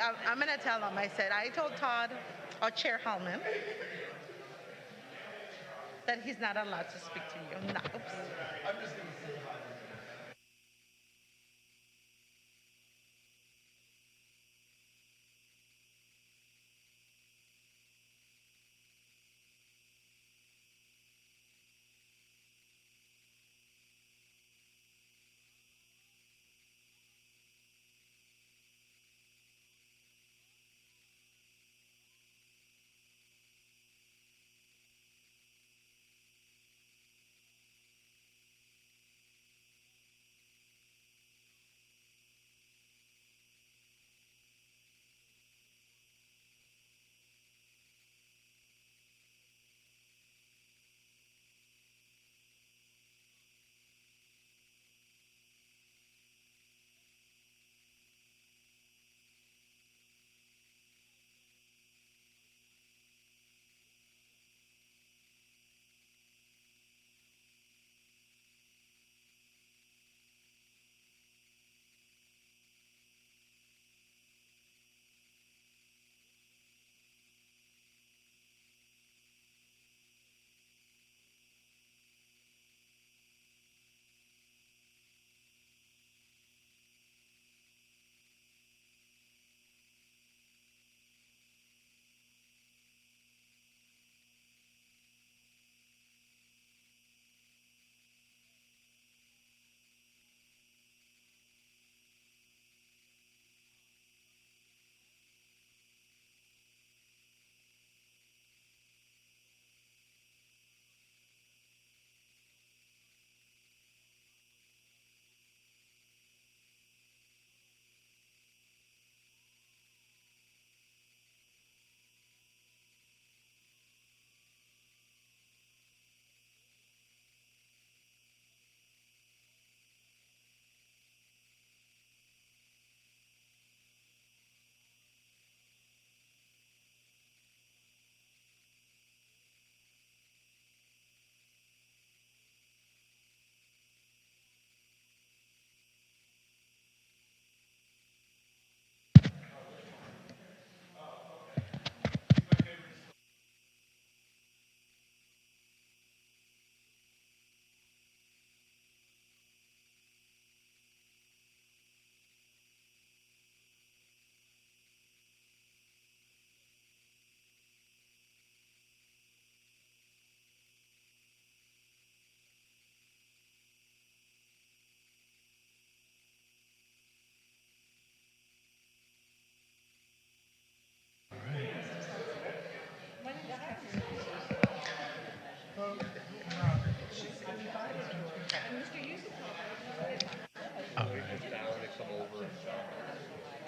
I'm going to tell them. I said, I told Todd, or Chair Hellman, that he's not allowed to speak to you. No, oops.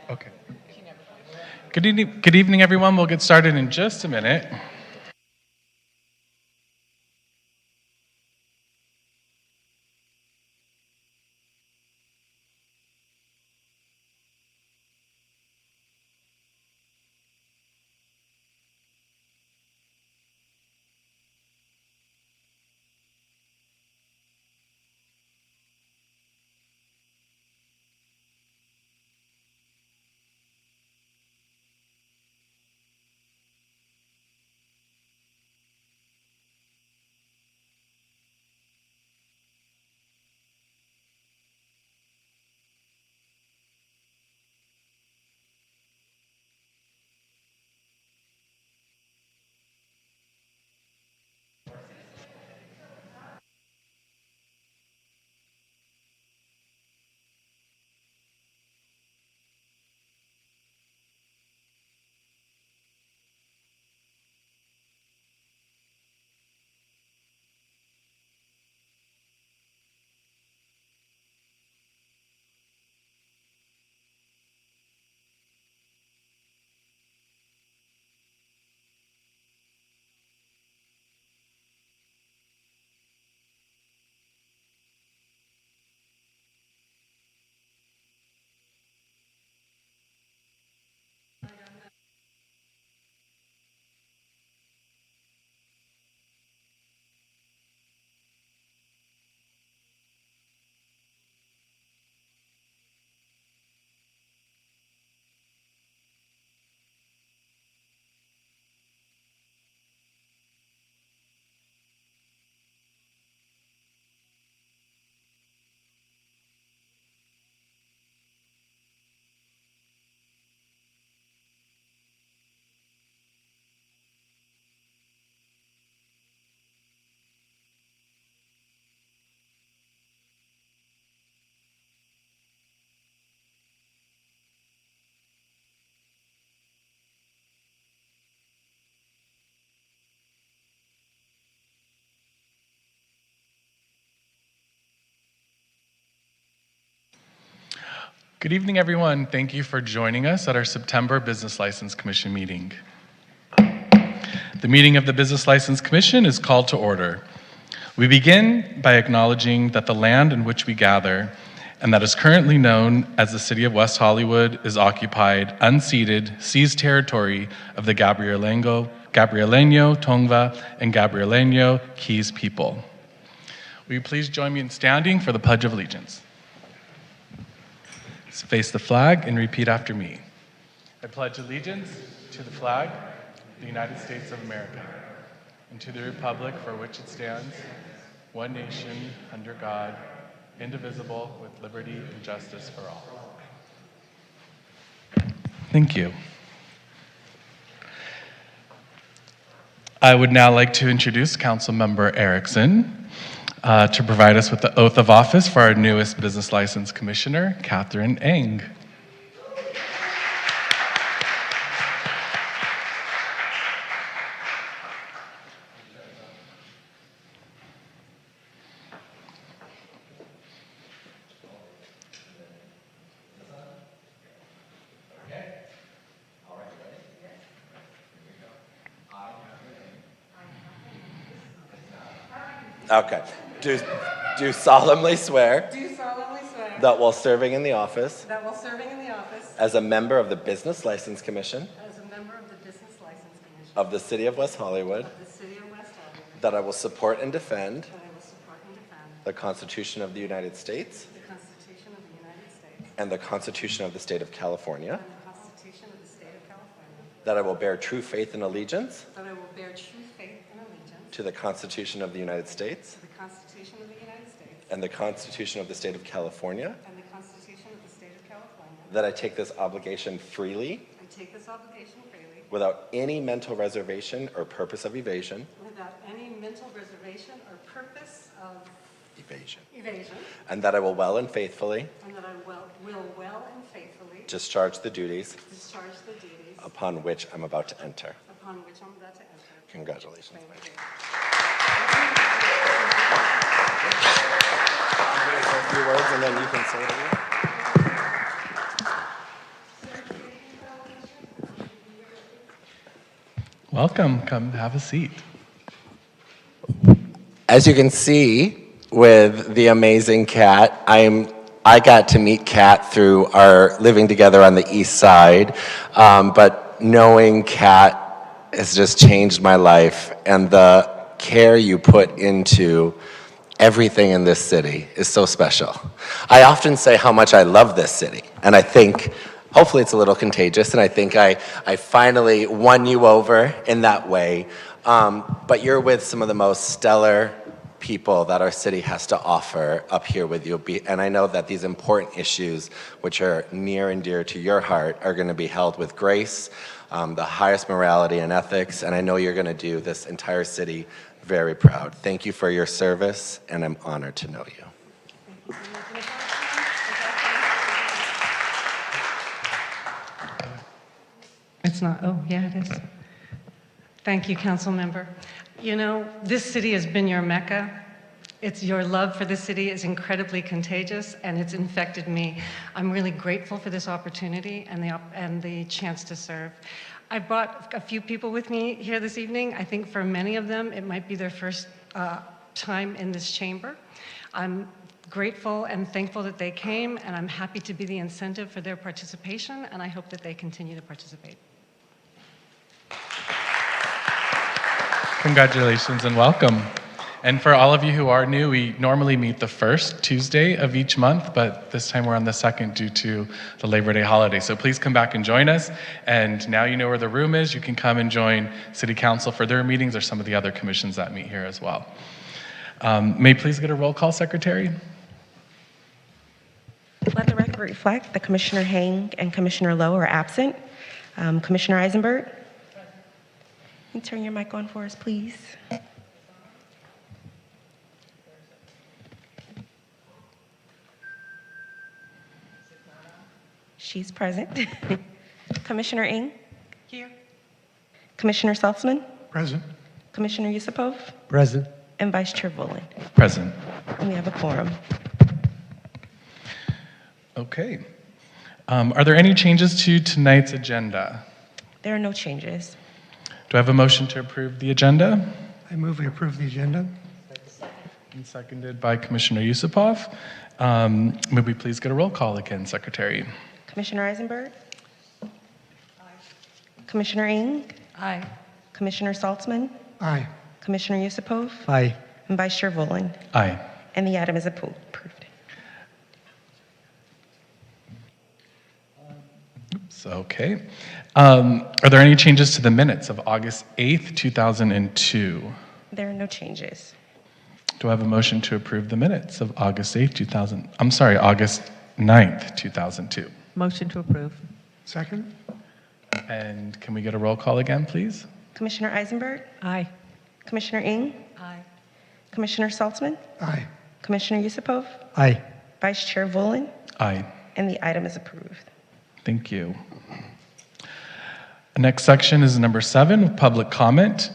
Okay. Good evening, everyone. We'll get started in just a minute. Good evening, everyone. Thank you for joining us at our September Business License Commission meeting. The meeting of the Business License Commission is called to order. We begin by acknowledging that the land in which we gather and that is currently known as the City of West Hollywood is occupied, unceded, seized territory of the Gabrieleño, Tongva, and Gabrieleño Keys people. Will you please join me in standing for the Pledge of Allegiance? Face the flag and repeat after me. I pledge allegiance to the flag of the United States of America and to the republic for which it stands, one nation, under God, indivisible, with liberty and justice for all. Thank you. I would now like to introduce Councilmember Erickson to provide us with the oath of office for our newest Business License Commissioner, Catherine Eng. Okay. Do solemnly swear Do solemnly swear that while serving in the office that while serving in the office as a member of the Business License Commission as a member of the Business License Commission of the City of West Hollywood, of the City of West Hollywood, that I will support and defend that I will support and defend the Constitution of the United States the Constitution of the United States and the Constitution of the State of California, and the Constitution of the State of California, that I will bear true faith and allegiance that I will bear true faith and allegiance to the Constitution of the United States to the Constitution of the United States and the Constitution of the State of California, and the Constitution of the State of California, that I take this obligation freely I take this obligation freely without any mental reservation or purpose of evasion, without any mental reservation or purpose of evasion, and that I will well and faithfully and that I will well and faithfully discharge the duties discharge the duties upon which I'm about to enter. upon which I'm about to enter. Congratulations. Thank you. I'm going to say a few words and then you can say it again. Welcome, come have a seat. As you can see with the amazing Kat, I got to meet Kat through our living together on the east side, but knowing Kat has just changed my life, and the care you put into everything in this city is so special. I often say how much I love this city, and I think hopefully it's a little contagious, and I think I finally won you over in that way. But you're with some of the most stellar people that our city has to offer up here with you. And I know that these important issues, which are near and dear to your heart, are going to be held with grace, the highest morality and ethics, and I know you're going to do this entire city very proud. Thank you for your service, and I'm honored to know you. It's not, oh, yeah, it is. Thank you, council member. You know, this city has been your Mecca. It's your love for this city is incredibly contagious, and it's infected me. I'm really grateful for this opportunity and the chance to serve. I brought a few people with me here this evening. I think for many of them, it might be their first time in this chamber. I'm grateful and thankful that they came, and I'm happy to be the incentive for their participation, and I hope that they continue to participate. Congratulations and welcome. And for all of you who are new, we normally meet the first Tuesday of each month, but this time we're on the second due to the Labor Day holiday. So please come back and join us. And now you know where the room is. You can come and join City Council for their meetings or some of the other commissions that meet here as well. May I please get a roll call, Secretary? Let the record reflect that Commissioner Hang and Commissioner Lowe are absent. Commissioner Eisenberg? Can you turn your mic on for us, please? She's present. Commissioner Ng? Here. Commissioner Saltzman? Present. Commissioner Yusupov? Present. And Vice Chair Bullen. Present. And we have a quorum. Okay. Are there any changes to tonight's agenda? There are no changes. Do I have a motion to approve the agenda? I move we approve the agenda. And seconded by Commissioner Yusupov. May we please get a roll call again, Secretary? Commissioner Eisenberg? Aye. Commissioner Ng? Aye. Commissioner Saltzman? Aye. Commissioner Yusupov? Aye. And Vice Chair Volin? Aye. And the item is approved. Okay. Are there any changes to the minutes of August 8th, 2002? There are no changes. Do I have a motion to approve the minutes of August 8th, August 9th, 2002? Motion to approve. Second? And can we get a roll call again, please? Commissioner Eisenberg? Aye. Commissioner Ng? Aye. Commissioner Saltzman? Aye. Commissioner Yusupov? Aye. Vice Chair Volin? Aye. And the item is approved. Thank you. The next section is number 7, public comment.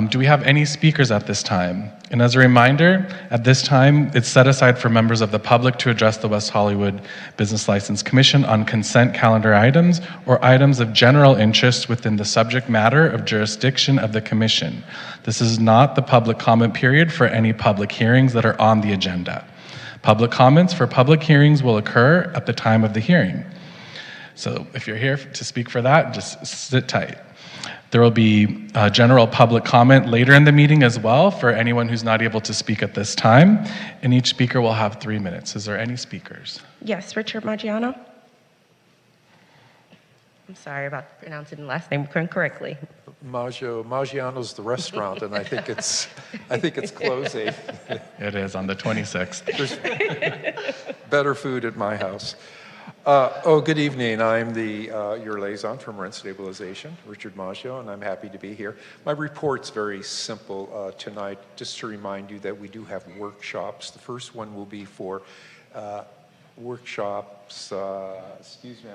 Do we have any speakers at this time? And as a reminder, at this time, it's set aside for members of the public to address the West Hollywood Business License Commission on consent calendar items or items of general interest within the subject matter of jurisdiction of the commission. This is not the public comment period for any public hearings that are on the agenda. Public comments for public hearings will occur at the time of the hearing. So if you're here to speak for that, just sit tight. There will be general public comment later in the meeting as well for anyone who's not able to speak at this time, and each speaker will have 3 minutes. Is there any speakers? Yes, Richard Maggiano? I'm sorry about pronouncing the last name correctly. Maggiano's the restaurant, and I think it's closing. It is on the 26th. There's better food at my house. Good evening. I'm your liaison from Rent Stabilization, Richard Maggio, and I'm happy to be here. My report's very simple tonight, just to remind you that we do have workshops. The first one will be for workshops, I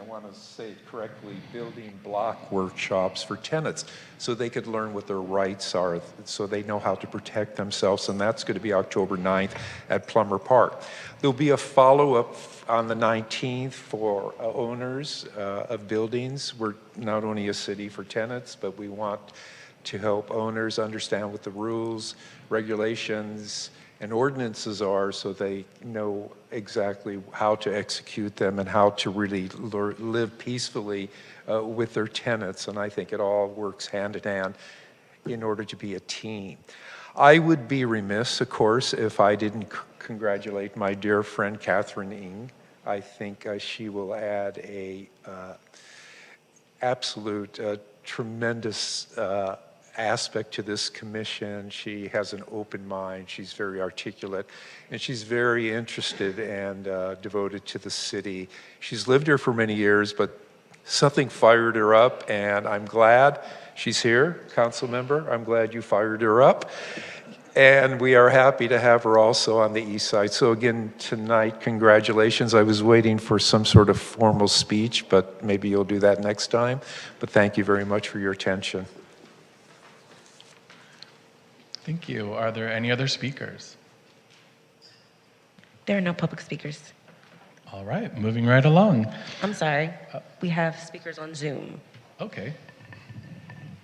want to say it correctly, building block workshops for tenants so they could learn what their rights are, so they know how to protect themselves, and that's going to be October 9th at Plummer Park. There'll be a follow-up on the 19th for owners of buildings. We're not only a city for tenants, but we want to help owners understand what the rules, regulations, and ordinances are so they know exactly how to execute them and how to really live peacefully with their tenants. And I think it all works hand in hand in order to be a team. I would be remiss, of course, if I didn't congratulate my dear friend Catherine Ng. I think she will add a absolute tremendous aspect to this commission. She has an open mind, she's very articulate, and she's very interested and devoted to the city. She's lived here for many years, but something fired her up, and I'm glad she's here, council member. I'm glad you fired her up. And we are happy to have her also on the east side. So again, tonight, congratulations. I was waiting for some sort of formal speech, but maybe you'll do that next time. But thank you very much for your attention. Thank you. Are there any other speakers? There are no public speakers. All right, moving right along. I'm sorry. We have speakers on Zoom. Okay.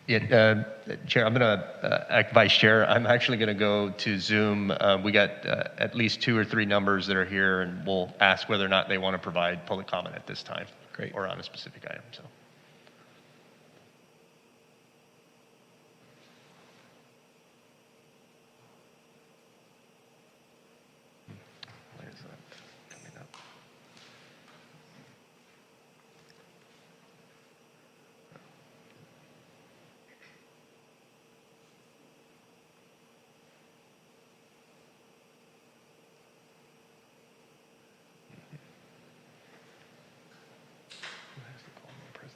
Yeah, Chair, I'm going to act Vice Chair. I'm actually going to go to Zoom. We got at least 2 or 3 numbers that are here, and we'll ask whether or not they want to provide public comment at this time. Great. Or on a specific item. So. Where's that coming up? Who has to call me president?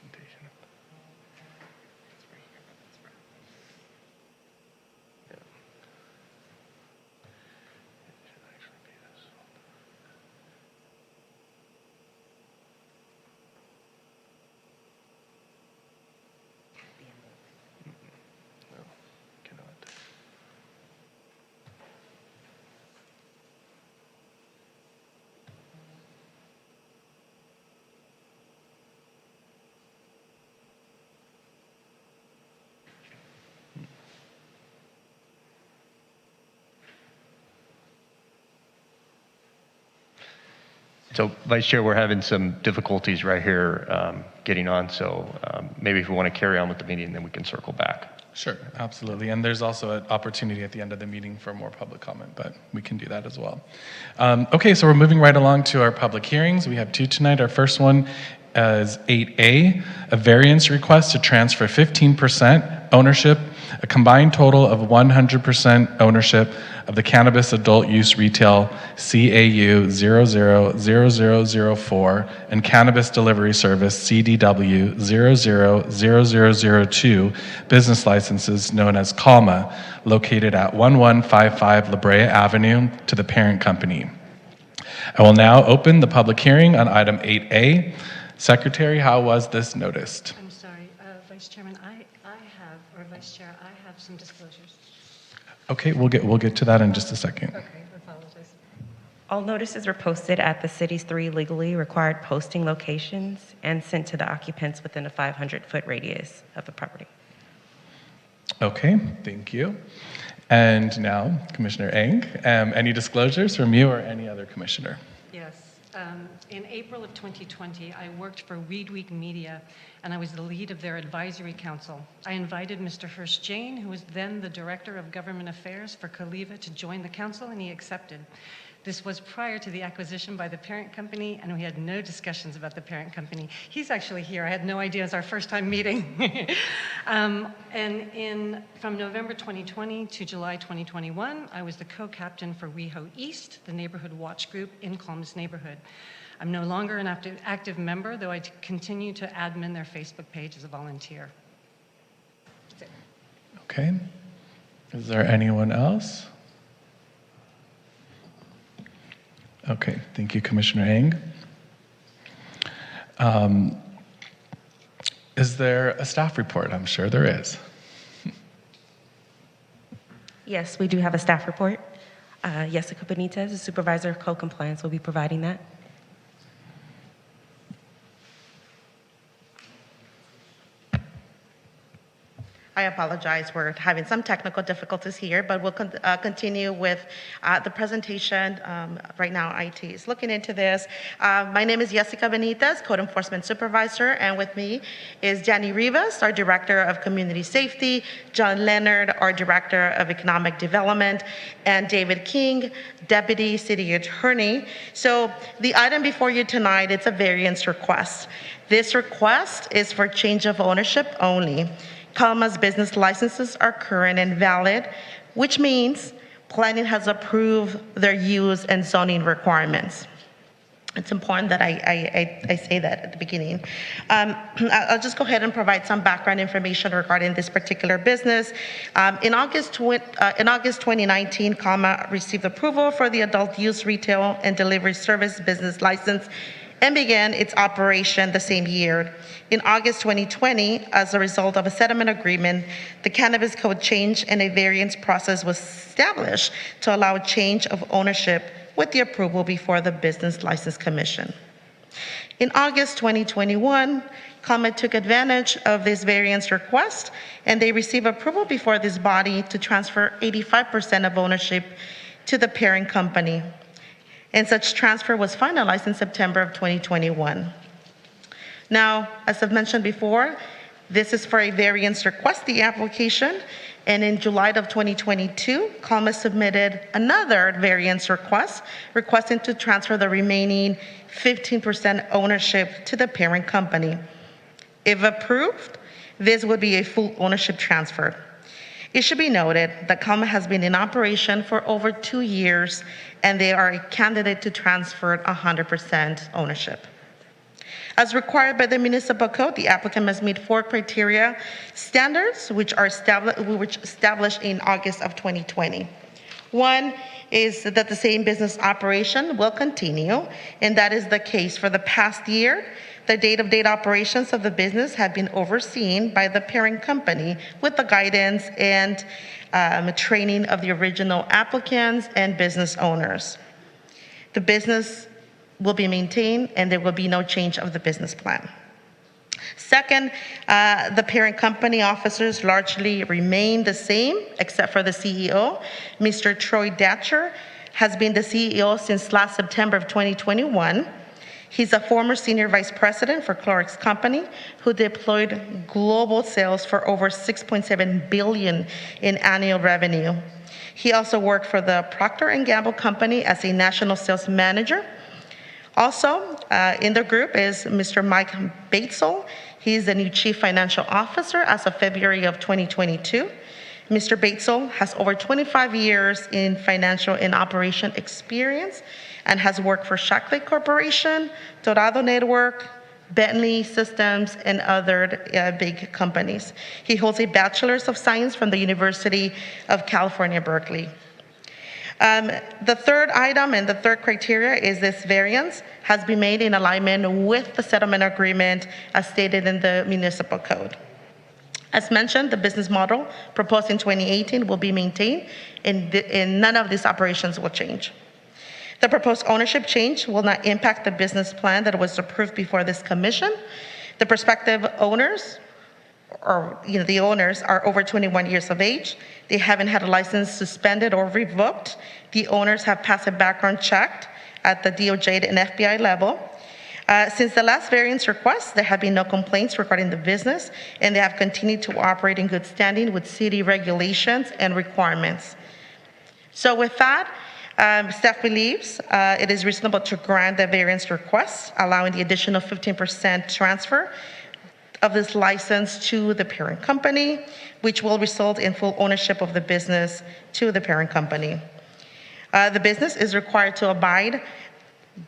So, Vice Chair, we're having some difficulties right here getting on, so maybe if we want to carry on with the meeting, then we can circle back. Sure, absolutely. And there's also an opportunity at the end of the meeting for more public comment, but we can do that as well. Okay, so we're moving right along to our public hearings. We have two tonight. Our first one is 8A, a variance request to transfer 15% ownership, a combined total of 100% ownership of the Cannabis Adult Use Retail CAU 000004 and Cannabis Delivery Service CDW 000002 business licenses known as CALMA, located at 1155 La Brea Avenue, to the parent company. I will now open the public hearing on item 8A. Secretary, how was this noticed? I'm sorry, Vice Chairman, Vice Chair, I have some disclosures. Okay, we'll get to that in just a second. Okay, I apologize. All notices were posted at the city's 3 legally required posting locations and sent to the occupants within a 500-foot radius of the property. Okay, thank you. And now, Commissioner Eng, any disclosures from you or any other commissioner? Yes. In April of 2020, I worked for Weed Week Media, and I was the lead of their advisory council. I invited Mr. Hirsch Jane, who was then the Director of Government Affairs for Caliva, to join the council, and he accepted. This was prior to the acquisition by the parent company, and we had no discussions about the parent company. He's actually here. I had no idea. It was our first time meeting. From November 2020 to July 2021, I was the co-captain for WeHo East, the neighborhood watch group in Columbus neighborhood. I'm no longer an active member, though I continue to admin their Facebook page as a volunteer. That's it. Okay. Is there anyone else? Okay, thank you, Commissioner Eng. Is there a staff report? I'm sure there is. Yes, we do have a staff report. Jessica Benitez, the Supervisor of Co-Compliance, will be providing that. I apologize. We're having some technical difficulties here, but we'll continue with the presentation. Right now, IT is looking into this. My name is Jessica Benitez, Code Enforcement Supervisor, and with me is Danny Rivas, our Director of Community Safety, John Leonard, our Director of Economic Development, and David King, Deputy City Attorney. So the item before you tonight, it's a variance request. This request is for change of ownership only. CALMA's business licenses are current and valid, which means planning has approved their use and zoning requirements. It's important that I say that at the beginning. I'll just go ahead and provide some background information regarding this particular business. In August 2019, CALMA received approval for the adult use retail and delivery service business license and began its operation the same year. In August 2020, as a result of a settlement agreement, the Cannabis Code changed and a variance process was established to allow change of ownership with the approval before the Business License Commission. In August 2021, CALMA took advantage of this variance request, and they received approval before this body to transfer 85% of ownership to the parent company. And such transfer was finalized in September of 2021. Now, as I've mentioned before, this is for a variance request, the application, and in July of 2022, CALMA submitted another variance request, requesting to transfer the remaining 15% ownership to the parent company. If approved, this would be a full ownership transfer. It should be noted that CALMA has been in operation for over 2 years, and they are a candidate to transfer 100% ownership. As required by the municipal code, the applicant must meet 4 criteria standards, which established in August of 2020. One is that the same business operation will continue, and that is the case for the past year. The day-to-day operations of the business have been overseen by the parent company with the guidance and training of the original applicants and business owners. The business will be maintained and there will be no change of the business plan. Second, the parent company officers largely remain the same except for the CEO. Mr. Troy Datcher has been the CEO since last September of 2021. He's a former senior vice president for Clorox Company who deployed global sales for over $6.7 billion in annual revenue. He also worked for the Procter & Gamble Company as a national sales manager. Also in the group is Mr. Mike Batesel. He's the new Chief Financial Officer as of February of 2022. Mr. Batesel has over 25 years in financial and operation experience and has worked for Shockley Corporation, Dorado Network, Bentley Systems, and other big companies. He holds a Bachelor's of Science from the University of California, Berkeley. The third item and the third criteria is this variance has been made in alignment with the settlement agreement as stated in the municipal code. As mentioned, the business model proposed in 2018 will be maintained and none of these operations will change. The proposed ownership change will not impact the business plan that was approved before this commission. The prospective owners, or the owners, are over 21 years of age. They haven't had a license suspended or revoked. The owners have passed a background check at the DOJ and FBI level. Since the last variance request, there have been no complaints regarding the business, and they have continued to operate in good standing with city regulations and requirements. So with that, staff believes it is reasonable to grant the variance request, allowing the additional 15% transfer of this license to the parent company, which will result in full ownership of the business to the parent company. The business is required to abide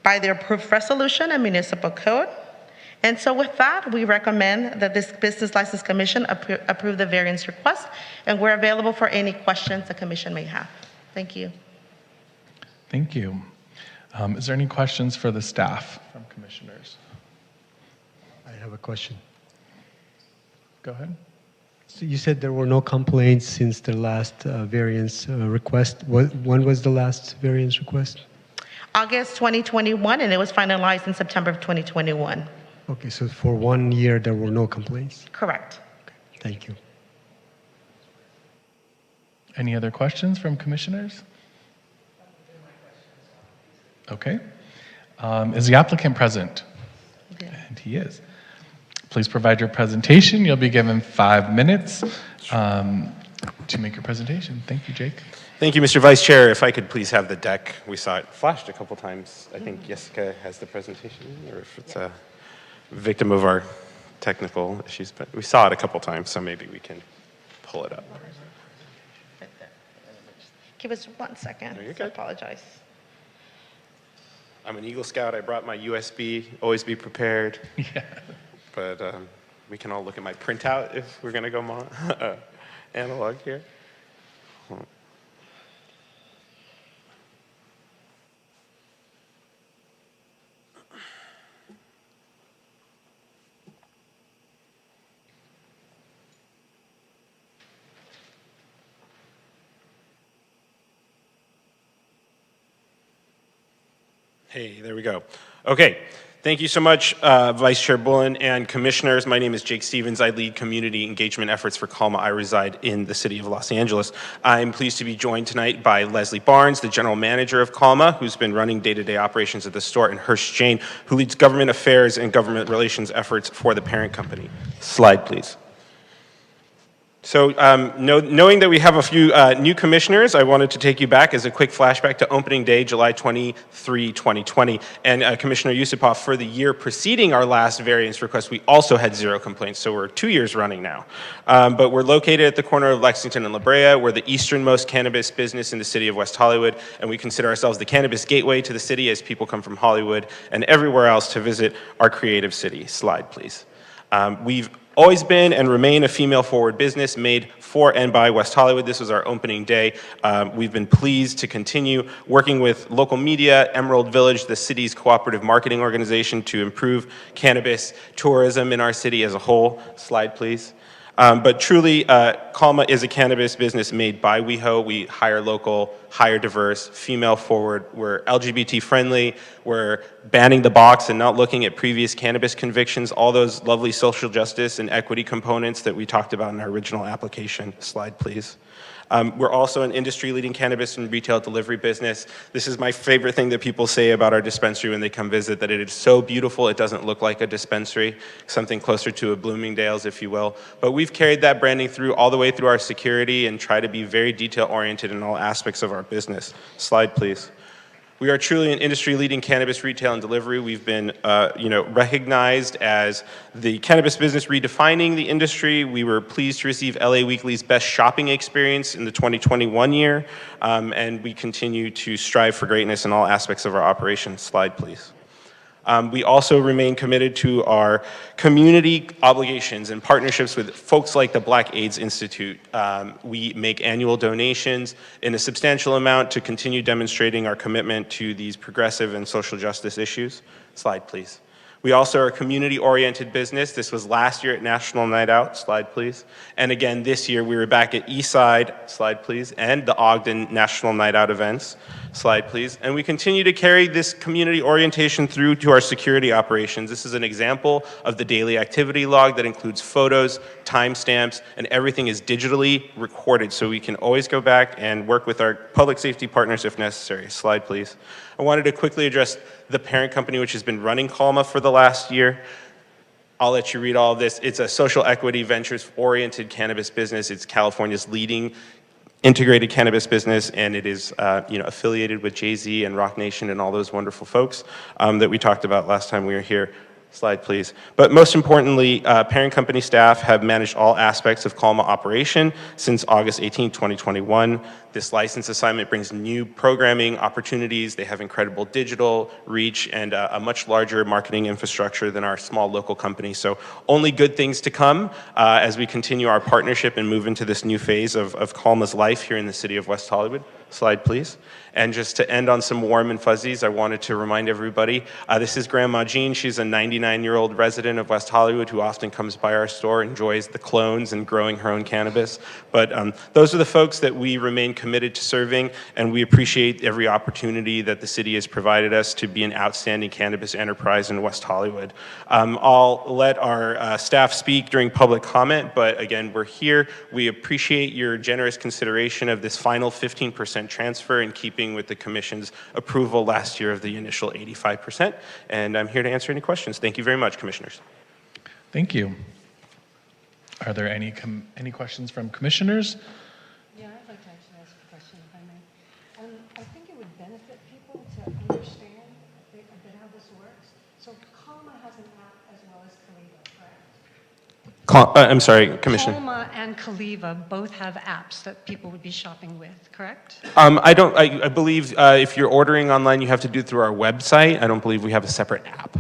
by the approved resolution and municipal code. And so with that, we recommend that this Business License Commission approve the variance request, and we're available for any questions the commission may have. Thank you. Thank you. Is there any questions for the staff from commissioners? I have a question. Go ahead. So you said there were no complaints since the last variance request. When was the last variance request? August 2021, and it was finalized in September of 2021. Okay, so for 1 year there were no complaints? Correct. Okay, thank you. Any other questions from commissioners? Okay. Is the applicant present? Yeah. And he is. Please provide your presentation. You'll be given 5 minutes to make your presentation. Thank you, Jake. Thank you, Mr. Vice Chair. If I could please have the deck. We saw it flashed a couple times. I think Jessica has the presentation, or if it's a victim of our technical issues, but we saw it a couple times, so maybe we can pull it up. Give us 1 second. No, you're I good. apologize. I'm an Eagle Scout. I brought my USB. Always be prepared. Yeah. But we can all look at my printout if we're going to go analog here. Hey, there we go. Okay. Thank you so much, Vice Chair Bullen and commissioners. My name is Jake Stevens. I lead community engagement efforts for Calma. I reside in the city of Los Angeles. I'm pleased to be joined tonight by Leslie Barnes, the general manager of Calma, who's been running day-to-day operations at the store, and Hirsch Jane, who leads government affairs and government relations efforts for the parent company. Slide, please. So knowing that we have a few new commissioners, I wanted to take you back as a quick flashback to opening day, July 23, 2020. And Commissioner Yusupov, for the year preceding our last variance request, we also had 0 complaints. So we're 2 years running now. But we're located at the corner of Lexington and La Brea. We're the easternmost cannabis business in the city of West Hollywood. And we consider ourselves the cannabis gateway to the city as people come from Hollywood and everywhere else to visit our creative city. Slide, please. We've always been and remain a female-forward business made for and by West Hollywood. This was our opening day. We've been pleased to continue working with local media, Emerald Village, the city's cooperative marketing organization, to improve cannabis tourism in our city as a whole. Slide, please. But truly, Calma is a cannabis business made by WeHo. We hire local, hire diverse, female forward. We're LGBT friendly. We're banning the box and not looking at previous cannabis convictions, all those lovely social justice and equity components that we talked about in our original application. Slide, please. We're also an industry-leading cannabis and retail delivery business. This is my favorite thing that people say about our dispensary when they come visit, that it is so beautiful it doesn't look like a dispensary, something closer to a Bloomingdale's, if you will. But we've carried that branding through all the way through our security and try to be very detail-oriented in all aspects of our business. Slide, please. We are truly an industry-leading cannabis retail and delivery. We've been, recognized as the cannabis business redefining the industry. We were pleased to receive LA Weekly's Best Shopping Experience in the 2021 year, and we continue to strive for greatness in all aspects of our operation. Slide, please. We also remain committed to our community obligations and partnerships with folks like the Black AIDS Institute. We make annual donations in a substantial amount to continue demonstrating our commitment to these progressive and social justice issues. Slide, please. We also are a community-oriented business. This was last year at National Night Out. Slide, please. And again, this year we were back at Eastside. Slide, please. And the Ogden National Night Out events. Slide, please. And we continue to carry this community orientation through to our security operations. This is an example of the daily activity log that includes photos, timestamps, and everything is digitally recorded, so we can always go back and work with our public safety partners if necessary. Slide, please. I wanted to quickly address the parent company, which has been running Calma for the last year. I'll let you read all of this. It's a social equity ventures-oriented cannabis business. It's California's leading integrated cannabis business, and it is affiliated with Jay-Z and Rock Nation and all those wonderful folks that we talked about last time we were here. Slide, please. But most importantly, parent company staff have managed all aspects of Calma operation since August 18, 2021. This license assignment brings new programming opportunities. They have incredible digital reach and a much larger marketing infrastructure than our small local company. So only good things to come as we continue our partnership and move into this new phase of Calma's life here in the city of West Hollywood. Slide, please. And just to end on some warm and fuzzies, I wanted to remind everybody, this is Grandma Jean. She's a 99-year-old resident of West Hollywood who often comes by our store, enjoys the clones and growing her own cannabis. But those are the folks that we remain committed to serving, and we appreciate every opportunity that the city has provided us to be an outstanding cannabis enterprise in West Hollywood. I'll let our staff speak during public comment, but again, we're here. We appreciate your generous consideration of this final 15% transfer in keeping with the Commission's approval last year of the initial 85%. And I'm here to answer any questions. Thank you very much, Commissioners. Thank you. Are there any questions from commissioners? Yeah, I'd like to actually ask a question, if I may. I think it would benefit people to understand a bit how this works. So Calma has an app as well as Caliva, correct? I'm sorry, Commissioner. Calma and Caliva both have apps that people would be shopping with, correct? I believe if you're ordering online, you have to do it through our website. I don't believe we have a separate app.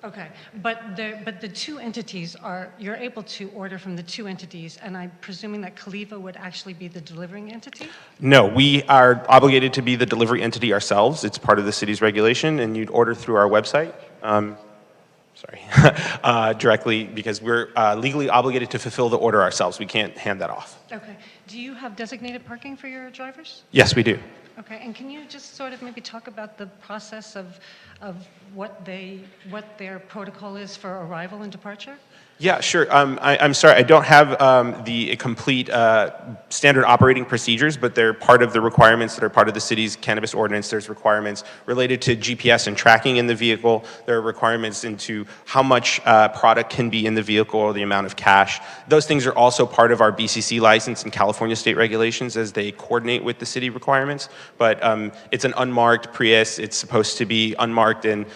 Okay, but the two entities you're able to order from the two entities, and I'm presuming that Caliva would actually be the delivering entity? No, we are obligated to be the delivery entity ourselves. It's part of the city's regulation, and you'd order through our website. Directly, because we're legally obligated to fulfill the order ourselves. We can't hand that off. Okay. Do you have designated parking for your drivers? Yes, we do. Okay, and can you just sort of maybe talk about the process of what their protocol is for arrival and departure? Yeah, sure. I'm sorry, I don't have the complete standard operating procedures, but they're part of the requirements that are part of the city's cannabis ordinance. There's requirements related to GPS and tracking in the vehicle. There are requirements into how much product can be in the vehicle or the amount of cash. Those things are also part of our BCC license and California state regulations as they coordinate with the city requirements. But it's an unmarked Prius. It's supposed to be unmarked, and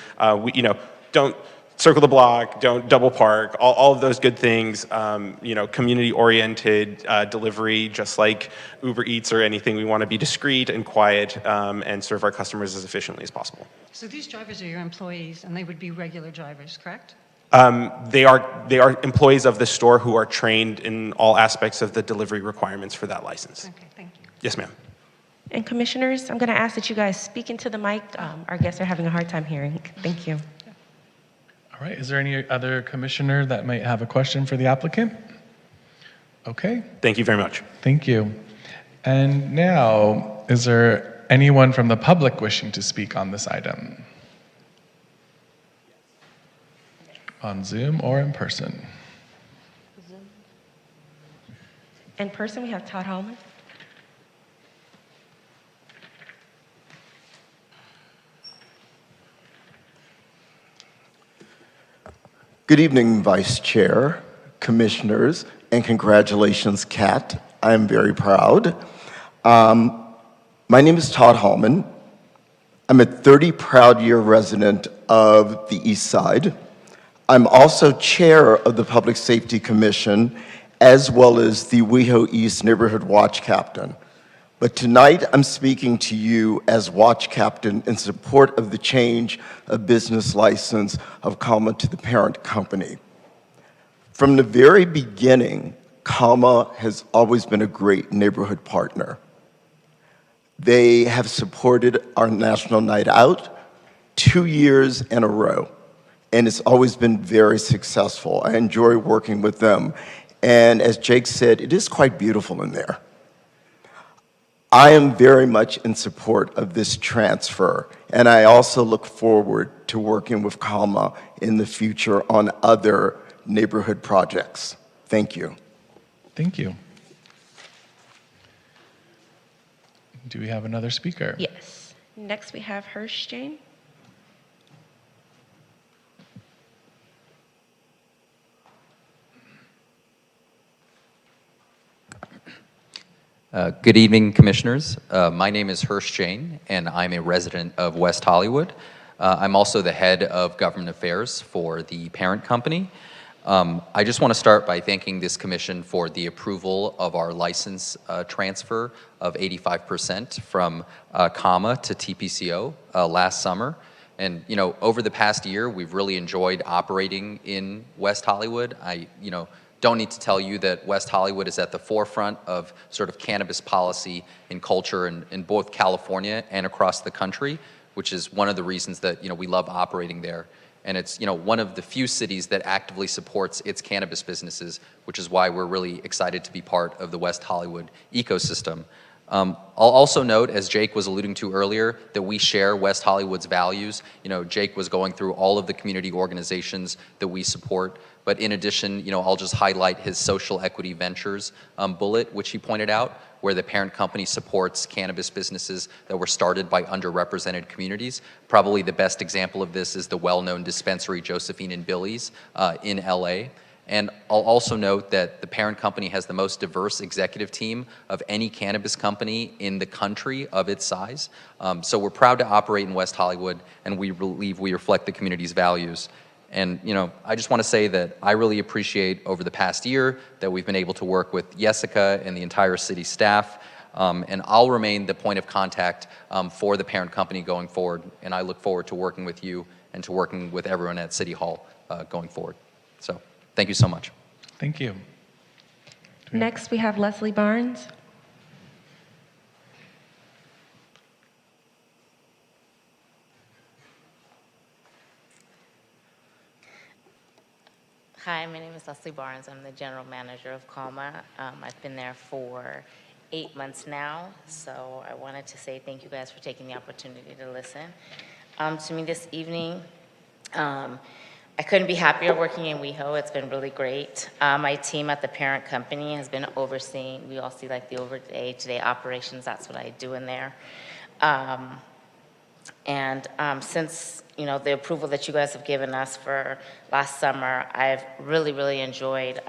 don't circle the block, don't double park, all of those good things, community-oriented delivery, just like Uber Eats or anything. We want to be discreet and quiet and serve our customers as efficiently as possible. So these drivers are your employees, and they would be regular drivers, correct? They are employees of the store who are trained in all aspects of the delivery requirements for that license. Okay, thank you. Yes, ma'am. And Commissioners, I'm going to ask that you guys speak into the mic. Our guests are having a hard time hearing. Thank you. All right, is there any other commissioner that might have a question for the applicant? Okay. Thank you very much. Thank you. And now, is there anyone from the public wishing to speak on this item? On Zoom or in person? In person, we have Todd Hallman. Good evening, Vice Chair, Commissioners, and congratulations, Kat. I am very proud. My name is Todd Hallman. I'm a 30 proud year resident of the East Side. I'm also chair of the Public Safety Commission, as well as the WeHo East Neighborhood Watch Captain. But tonight, I'm speaking to you as Watch Captain in support of the change of business license of Calma to the parent company. From the very beginning, Calma has always been a great neighborhood partner. They have supported our National Night Out 2 years in a row, and it's always been very successful. I enjoy working with them, and as Jake said, it is quite beautiful in there. I am very much in support of this transfer, and I also look forward to working with Calma in the future on other neighborhood projects. Thank you. Thank you. Do we have another speaker? Yes. Next, we have Hirsch Jane. Good evening, Commissioners. My name is Hirsch Jane, and I'm a resident of West Hollywood. I'm also the head of government affairs for the parent company. I just want to start by thanking this commission for the approval of our license transfer of 85% from Calma to TPCO last summer. And, you know, over the past year, we've really enjoyed operating in West Hollywood. Don't need to tell you that West Hollywood is at the forefront of sort of cannabis policy and culture in both California and across the country, which is one of the reasons that, we love operating there. And it's, one of the few cities that actively supports its cannabis businesses, which is why we're really excited to be part of the West Hollywood ecosystem. I'll also note, as Jake was alluding to earlier, that we share West Hollywood's values. Jake was going through all of the community organizations that we support. But in addition, I'll just highlight his social equity ventures bullet, which he pointed out, where the parent company supports cannabis businesses that were started by underrepresented communities. Probably the best example of this is the well-known dispensary Josephine and Billy's in LA. And I'll also note that the parent company has the most diverse executive team of any cannabis company in the country of its size. So we're proud to operate in West Hollywood, and we believe we reflect the community's values. And, I just want to say that I really appreciate over the past year that we've been able to work with Jessica and the entire city staff. And I'll remain the point of contact for the parent company going forward. And I look forward to working with you and to working with everyone at City Hall going forward. So thank you so much. Thank you. Next, we have Leslie Barnes. Hi, my name is Leslie Barnes. I'm the general manager of Calma. I've been there for 8 months now, so I wanted to say thank you guys for taking the opportunity to listen to me this evening. I couldn't be happier working in WeHo. It's been really great. My team at the parent company has been overseeing, we all see like the day-to-day operations, that's what I do in there. Since the approval that you guys have given us for last summer, I've really enjoyed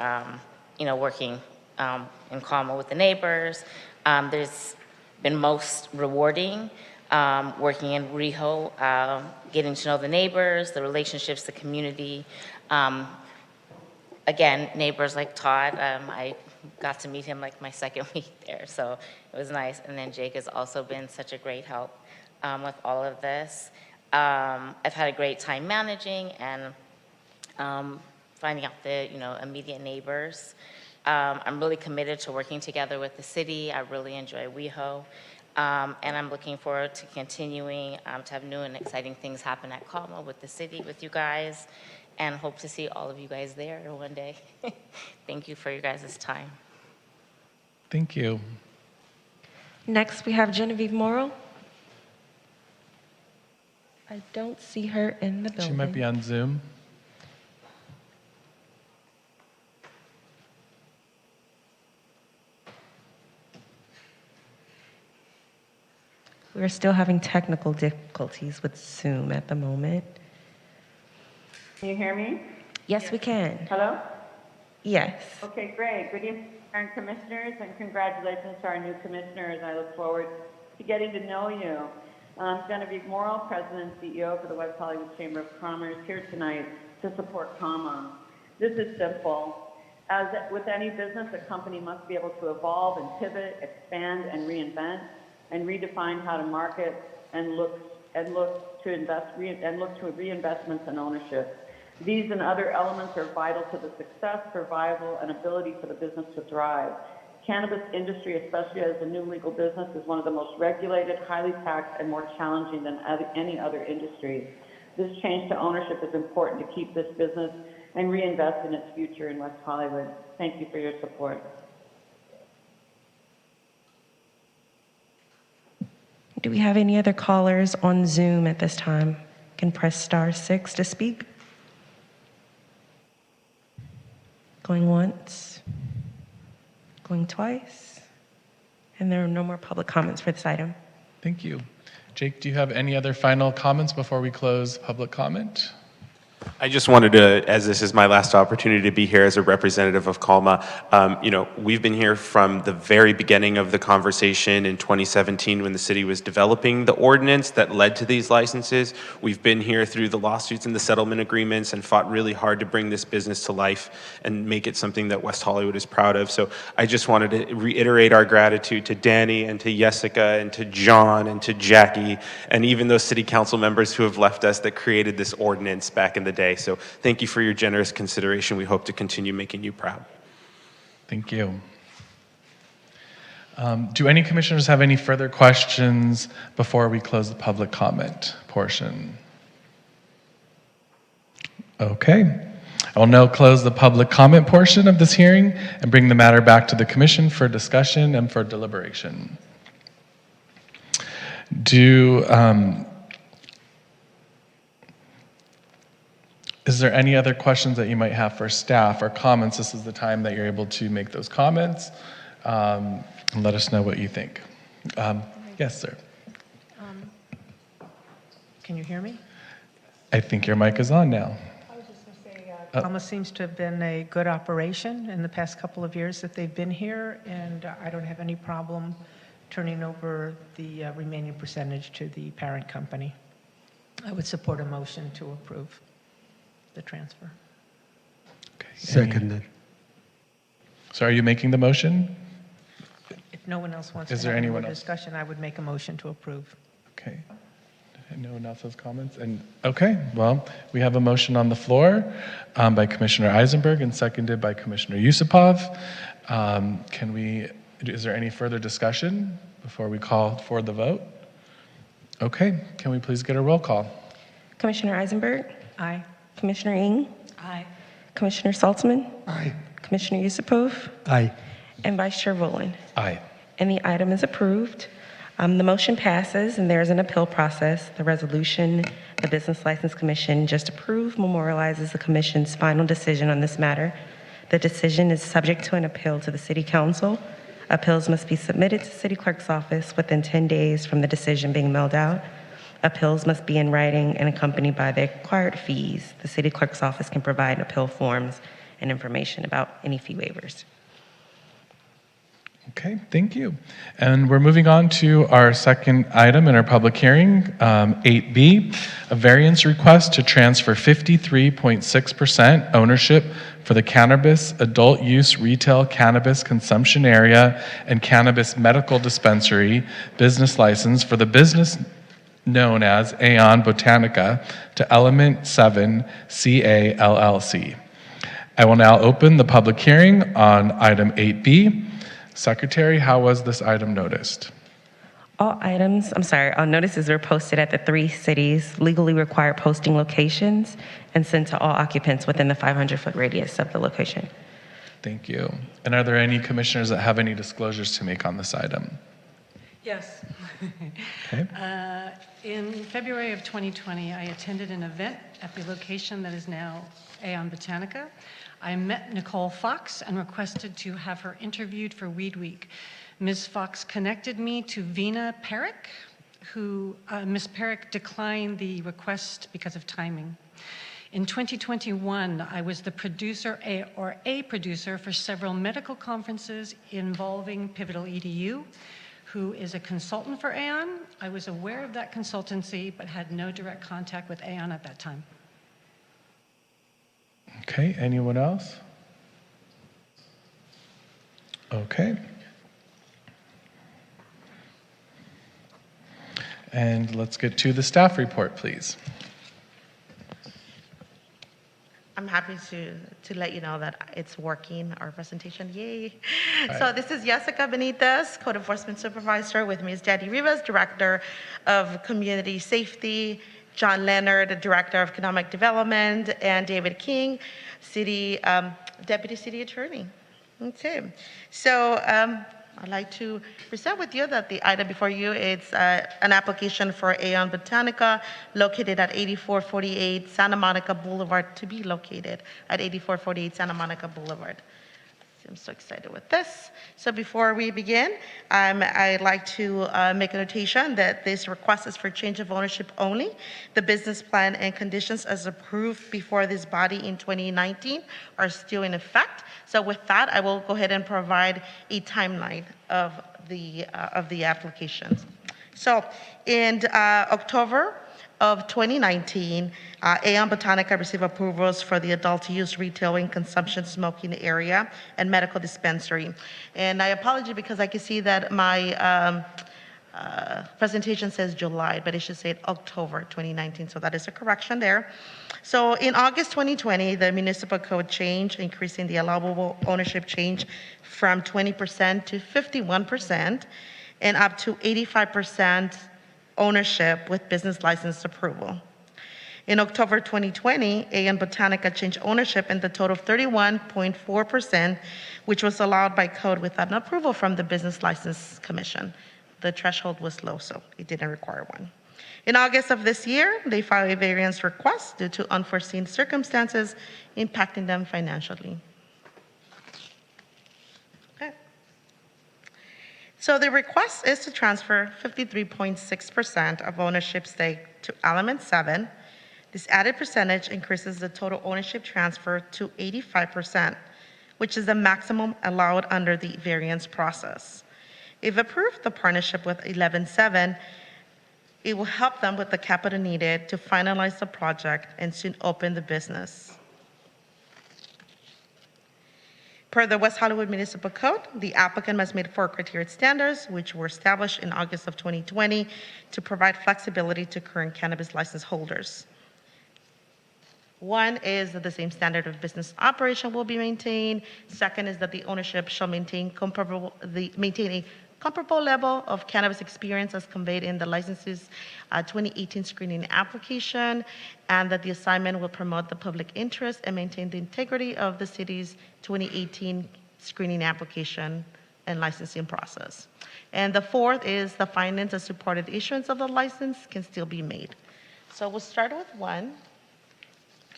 working in Calma with the neighbors. There's been most rewarding working in WeHo, getting to know the neighbors, the relationships, the community. Again, neighbors like Todd, I got to meet him like my second week there, so it was nice. And then Jake has also been such a great help with all of this. I've had a great time managing and finding out the immediate neighbors. I'm really committed to working together with the city. I really enjoy WeHo. And I'm looking forward to continuing to have new and exciting things happen at Calma with the city, with you guys, and hope to see all of you guys there one day. Thank you for your guys' time. Thank you. Next, we have Genevieve Moral. I don't see her in the building. She might be on Zoom. We're still having technical difficulties with Zoom at the moment. Can you hear me? Yes, we can. Hello? Yes. Okay, great. Good evening, Mayor and Commissioners, and congratulations to our new commissioners. I look forward to getting to know you. Genevieve Moral, President and CEO for the West Hollywood Chamber of Commerce, here tonight to support COMA. This is simple. As with any business, a company must be able to evolve and pivot, expand and reinvent, and redefine how to market and look to reinvestments and ownership. These and other elements are vital to the success, survival, and ability for the business to thrive. Cannabis industry, especially as a new legal business, is one of the most regulated, highly taxed, and more challenging than any other industry. This change to ownership is important to keep this business and reinvest in its future in West Hollywood. Thank you for your support. Do we have any other callers on Zoom at this time? You can press *6 to speak. Going once, going twice, and there are no more public comments for this item. Thank you. Jake, do you have any other final comments before we close public comment? I just wanted to, as this is my last opportunity to be here as a representative of CALMA, we've been here from the very beginning of the conversation in 2017 when the city was developing the ordinance that led to these licenses. We've been here through the lawsuits and the settlement agreements and fought really hard to bring this business to life and make it something that West Hollywood is proud of. So I just wanted to reiterate our gratitude to Danny and to Jessica and to John and to Jackie and even those city council members who have left us that created this ordinance back in the day. So thank you for your generous consideration. We hope to continue making you proud. Thank you. Do any commissioners have any further questions before we close the public comment portion? Okay. I will now close the public comment portion of this hearing and bring the matter back to the commission for discussion and for deliberation. Is there any other questions that you might have for staff or comments? This is the time that you're able to make those comments and let us know what you think. Yes, sir. Can you hear me? I think your mic is on now. I was just going to say, CALMA seems to have been a good operation in the past couple of years that they've been here, and I don't have any problem turning over the remaining percentage to the parent company. I would support a motion to approve the transfer. Okay. Seconded. So are you making the motion? If no one else wants Is to there have any anyone more else? discussion, I would make a motion to approve. Okay. And no one else has comments? And okay, well, we have a motion on the floor by Commissioner Eisenberg and seconded by Commissioner Yusupov. Is there any further discussion before we call for the vote? Okay, can we please get a roll call? Commissioner Eisenberg? Aye. Commissioner Ng? Aye. Commissioner Saltzman? Aye. Commissioner Yusupov? Aye. And Vice Chair Rowland? Aye. And the item is approved. The motion passes, and there is an appeal process. The resolution the Business License Commission just approved memorializes the Commission's final decision on this matter. The decision is subject to an appeal to the City Council. Appeals must be submitted to City Clerk's office within 10 days from the decision being mailed out. Appeals must be in writing and accompanied by the required fees. The City Clerk's office can provide appeal forms and information about any fee waivers. Okay, thank you. And we're moving on to our second item in our public hearing, 8B, a variance request to transfer 53.6% ownership for the cannabis adult use retail cannabis consumption area and cannabis medical dispensary business license for the business known as Aeon Botanica to Element 7 CA LLC. I will now open the public hearing on item 8B. Secretary, how was this item noticed? All notices are posted at the 3 cities' legally required posting locations and sent to all occupants within the 500-foot radius of the location. Thank you. And are there any commissioners that have any disclosures to make on this item? Yes. Okay. In February of 2020, I attended an event at the location that is now Aeon Botanica. I met Nicole Fox and requested to have her interviewed for Weed Week. Ms. Fox connected me to Vina Perrick, who Ms. Perrick declined the request because of timing. In 2021, I was the producer a producer for several medical conferences involving Pivotal EDU, who is a consultant for Aon. I was aware of that consultancy, but had no direct contact with Aon at that time. Okay, anyone else? Okay. And let's get to the staff report, please. I'm happy to let you know that it's working, our presentation, yay. Right. So this is Jessica Benitez, Code Enforcement Supervisor, with Ms. Daddy Rivas, Director of Community Safety, John Leonard, Director of Economic Development, and David King, Deputy City Attorney. Okay, so I'd like to present with you that the item before you is an application for Aon Botanica located at 8448 Santa Monica Boulevard, to be located at 8448 Santa Monica Boulevard. I'm so excited with this. So before we begin, I'd like to make a notation that this request is for change of ownership only. The business plan and conditions as approved before this body in 2019 are still in effect. So with that, I will go ahead and provide a timeline of the applications. So in October of 2019, Aon Botanica received approvals for the adult use retail and consumption smoking area and medical dispensary. And I apologize because I can see that my presentation says July, but it should say October 2019, so that is a correction there. So in August 2020, the municipal code changed, increasing the allowable ownership change from 20% to 51% and up to 85% ownership with business license approval. In October 2020, Aon Botanica changed ownership in the total of 31.4%, which was allowed by code without an approval from the Business License Commission. The threshold was low, so it didn't require one. In August of this year, they filed a variance request due to unforeseen circumstances impacting them financially. So the request is to transfer 53.6% of ownership stake to Element 7. This added percentage increases the total ownership transfer to 85%, which is the maximum allowed under the variance process. If approved, the partnership with 11-7, it will help them with the capital needed to finalize the project and soon open the business. Per the West Hollywood Municipal Code, the applicant must meet 4 criteria standards, which were established in August of 2020 to provide flexibility to current cannabis license holders. One is that the same standard of business operation will be maintained. Second is that the ownership shall maintain a comparable level of cannabis experience as conveyed in the license's 2018 screening application, and that the assignment will promote the public interest and maintain the integrity of the city's 2018 screening application and licensing process. And the fourth is the finance that supported issuance of the license can still be made. So we'll start with 1.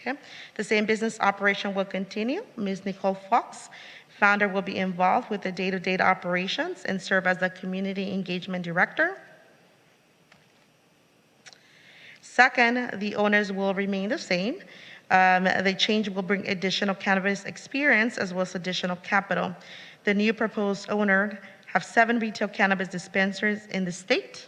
Okay. The same business operation will continue. Ms. Nicole Fox, founder, will be involved with the day-to-day operations and serve as the community engagement director. Second, the owners will remain the same. The change will bring additional cannabis experience as well as additional capital. The new proposed owner have 7 retail cannabis dispensaries in the state.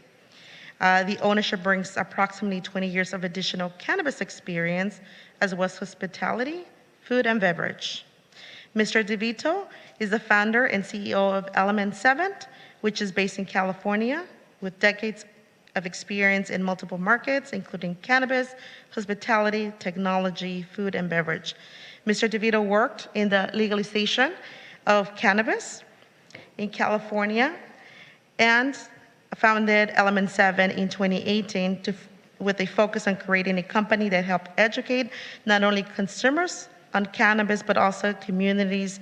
The ownership brings approximately 20 years of additional cannabis experience as well as hospitality, food, and beverage. Mr. DeVito is the founder and CEO of Element 7, which is based in California, with decades of experience in multiple markets, including cannabis, hospitality, technology, food, and beverage. Mr. DeVito worked in the legalization of cannabis in California and founded Element 7 in 2018 with a focus on creating a company that helped educate not only consumers on cannabis, but also communities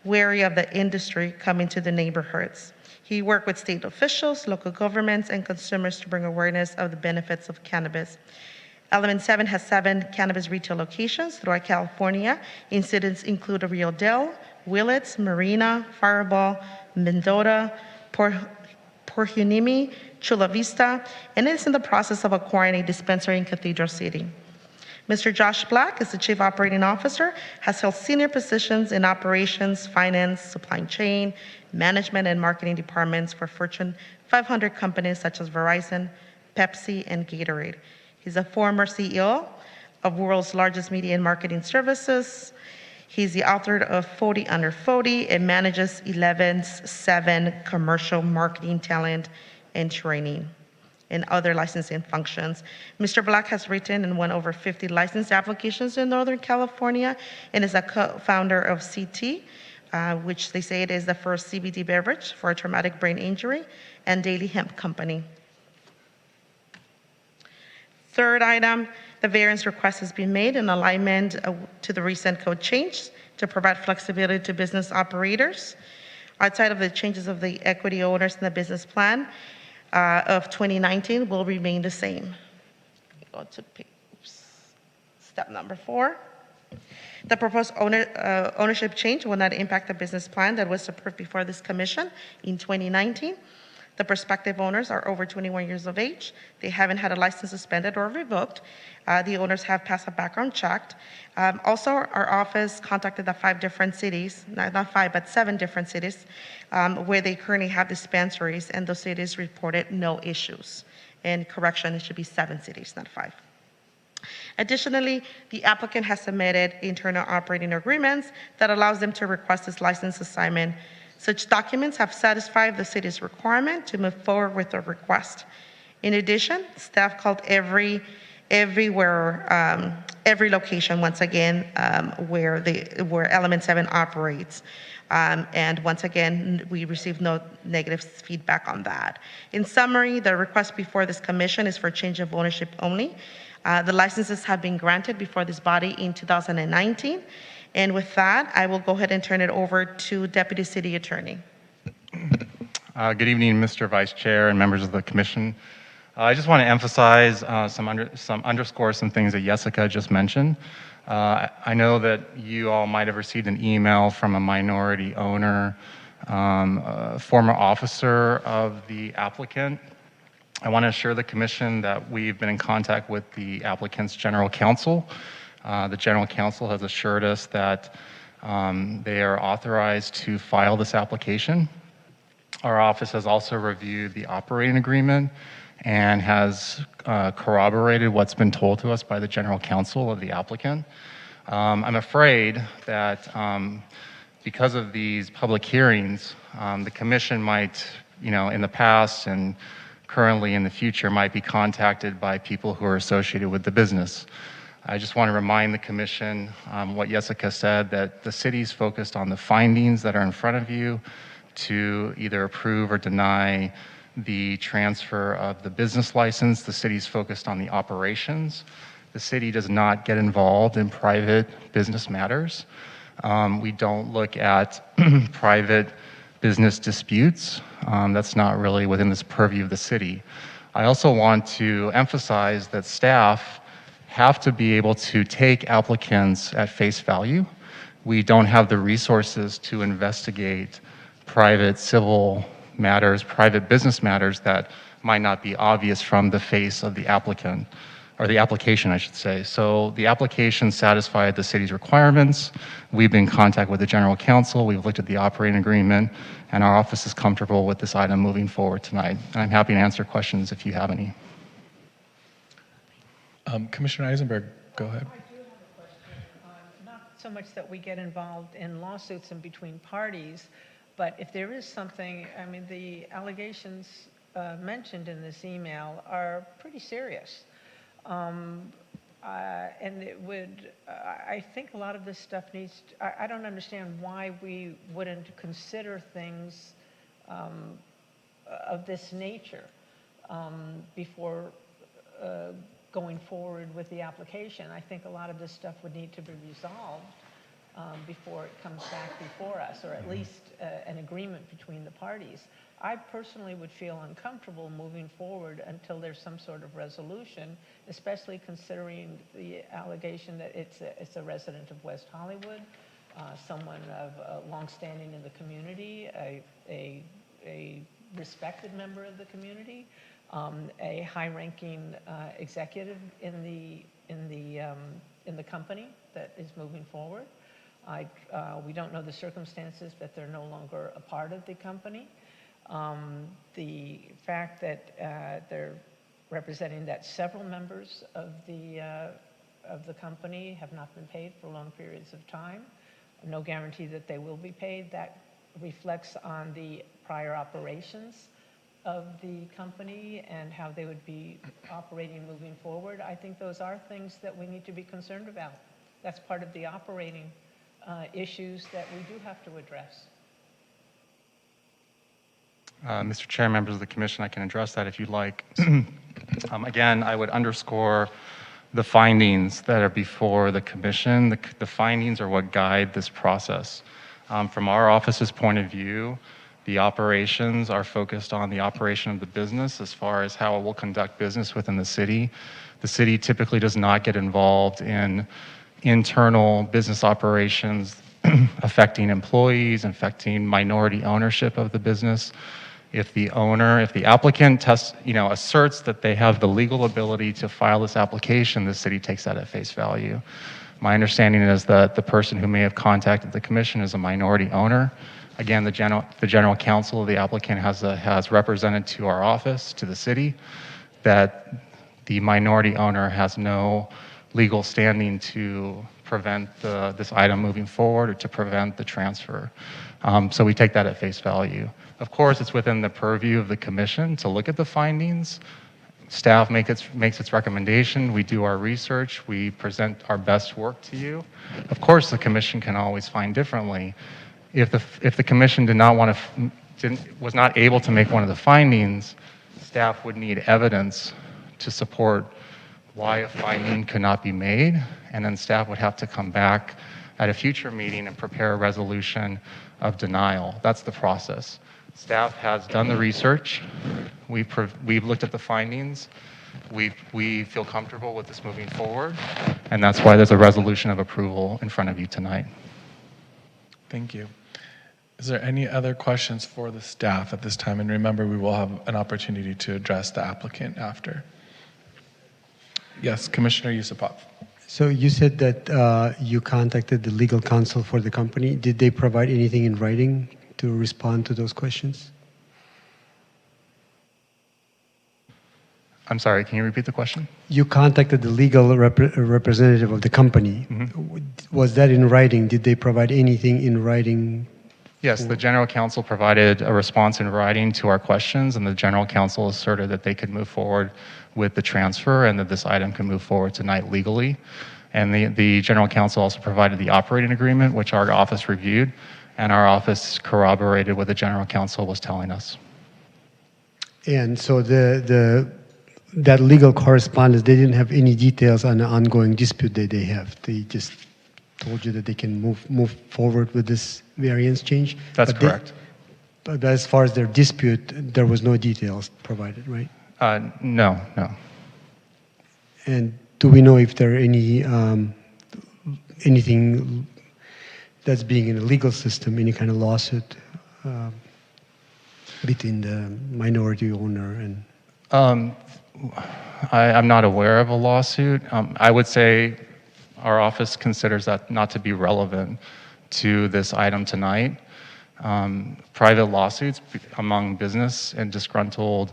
wary of the industry coming to the neighborhoods. He worked with state officials, local governments, and consumers to bring awareness of the benefits of cannabis. Element 7 has 7 cannabis retail locations throughout California. Incidents include Rio Dell, Willits, Marina, Fireball, Mendota, Porhunimi, Chula Vista, and is in the process of acquiring a dispensary in Cathedral City. Mr. Josh Black is the Chief Operating Officer, has held senior positions in operations, finance, supply chain, management, and marketing departments for Fortune 500 companies such as Verizon, Pepsi, and Gatorade. He's a former CEO of world's largest media and marketing services. He's the author of 40 Under 40 and manages 11/7 commercial marketing talent and training and other licensing functions. Mr. Black has written and won over 50 license applications in Northern California and is a co-founder of CT, which they say it is the first CBD beverage for a traumatic brain injury, and Daily Hemp Company. Third item, the variance request has been made in alignment to the recent code change to provide flexibility to business operators. Outside of the changes of the equity owners in the business plan of 2019 will remain the same. Go to step number 4. The proposed ownership change will not impact the business plan that was approved before this commission in 2019. The prospective owners are over 21 years of age. They haven't had a license suspended or revoked. The owners have passed a background check. Also, our office contacted the 5 different cities, not 5, but 7 different cities, where they currently have dispensaries, and those cities reported no issues. And correction, it should be 7 cities, not 5. Additionally, the applicant has submitted internal operating agreements that allows them to request this license assignment. Such documents have satisfied the city's requirement to move forward with the request. In addition, staff called every location once again where Element 7 operates. And once again, we received no negative feedback on that. In summary, the request before this commission is for change of ownership only. The licenses have been granted before this body in 2019. And with that, I will go ahead and turn it over to Deputy City Attorney. Good evening, Mr. Vice Chair and members of the commission. I just want to emphasize underscore some things that Jessica just mentioned. I know that you all might have received an email from a minority owner, a former officer of the applicant. I want to assure the commission that we've been in contact with the applicant's general counsel. The general counsel has assured us that they are authorized to file this application. Our office has also reviewed the operating agreement and has corroborated what's been told to us by the general counsel of the applicant. I'm afraid that because of these public hearings, the commission might, in the past and currently in the future, might be contacted by people who are associated with the business. I just want to remind the commission what Jessica said, that the city's focused on the findings that are in front of you to either approve or deny the transfer of the business license. The city's focused on the operations. The city does not get involved in private business matters. We don't look at private business disputes. That's not really within this purview of the city. I also want to emphasize that staff have to be able to take applicants at face value. We don't have the resources to investigate private civil matters, private business matters that might not be obvious from the face of the applicant, or the application, I should say. So the application satisfied the city's requirements. We've been in contact with the general counsel. We've looked at the operating agreement, and our office is comfortable with this item moving forward tonight. And I'm happy to answer questions if you have any. Commissioner Eisenberg, go ahead. I do have a question. Not so much that we get involved in lawsuits in between parties, but if there is something, I mean, the allegations mentioned in this email are pretty serious. And it would, I think a lot of this stuff needs, I don't understand why we wouldn't consider things of this nature before going forward with the application. I think a lot of this stuff would need to be resolved before it comes back before us, or at least an agreement between the parties. I personally would feel uncomfortable moving forward until there's some sort of resolution, especially considering the allegation that it's a resident of West Hollywood, someone of longstanding in the community, a respected member of the community. a high-ranking executive in the company that is moving forward. We don't know the circumstances that they're no longer a part of the company. The fact that they're representing that several members of the company have not been paid for long periods of time, no guarantee that they will be paid. That reflects on the prior operations of the company and how they would be operating moving forward. I think those are things that we need to be concerned about. That's part of the operating issues that we do have to address. Mr. Chair, members of the commission, I can address that if you'd like. Again, I would underscore the findings that are before the commission. The findings are what guide this process. From our office's point of view, the operations are focused on the operation of the business as far as how it will conduct business within the city. The city typically does not get involved in internal business operations affecting employees, affecting minority ownership of the business. If the applicant asserts that they have the legal ability to file this application, the city takes that at face value. My understanding is that the person who may have contacted the commission is a minority owner. Again, the general counsel of the applicant has represented to our office, to the city, that the minority owner has no legal standing to prevent this item moving forward or to prevent the transfer. So we take that at face value. Of course, it's within the purview of the commission to look at the findings. Staff makes its recommendation. We do our research. We present our best work to you. Of course, the commission can always find differently. If the commission was not able to make one of the findings, staff would need evidence to support why a finding could not be made, and then staff would have to come back at a future meeting and prepare a resolution of denial. That's the process. Staff has done the research. We've looked at the findings. We feel comfortable with this moving forward, and that's why there's a resolution of approval in front of you tonight. Thank you. Is there any other questions for the staff at this time? And remember, we will have an opportunity to address the applicant after. Yes, Commissioner Yusupov. So you said that you contacted the legal counsel for the company. Did they provide anything in writing to respond to those questions? I'm sorry, can you repeat the question? You contacted the legal representative of the company. Mm-hmm. Was that in writing? Did they provide anything in writing? Yes, the general counsel provided a response in writing to our questions, and the general counsel asserted that they could move forward with the transfer and that this item can move forward tonight legally. And the general counsel also provided the operating agreement, which our office reviewed, and our office corroborated what the general counsel was telling us. And so that legal correspondence, they didn't have any details on the ongoing dispute that they have. They just told you that they can move forward with this variance change? That's correct. But as far as their dispute, there was no details provided, right? No. And do we know if there are anything that's being in the legal system, any kind of lawsuit between the minority owner and? I'm not aware of a lawsuit. I would say our office considers that not to be relevant to this item tonight. Private lawsuits among business and disgruntled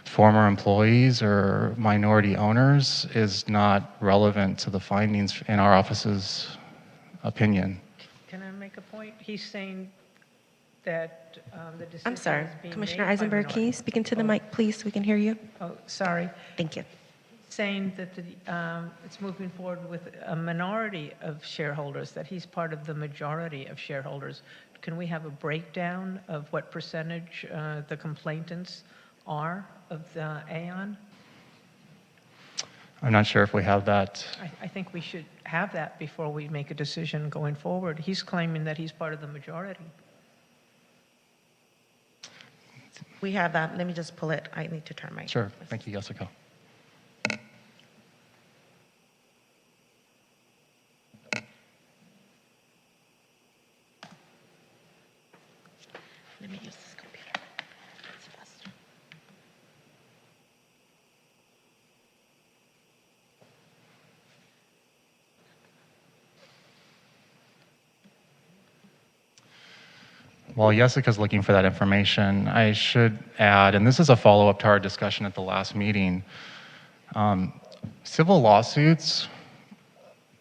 former employees or minority owners is not relevant to the findings in our office's opinion. Can I make a point? He's saying that the decision I'm sorry, is being Commissioner made by Eisenberg, can you speak into the mic, please, so we can hear you? Oh, sorry. Thank you. Saying that it's moving forward with a minority of shareholders, that he's part of the majority of shareholders. Can we have a breakdown of what percentage the complainants are of the Aon? I'm not sure if we have that. I think we should have that before we make a decision going forward. He's claiming that he's part of the majority. We have that. Let me just pull it. I need to turn my. Sure. Thank you, Jessica. Let me use this computer. It's faster. while Jessica's looking for that information, I should add, and this is a follow-up to our discussion at the last meeting, civil lawsuits,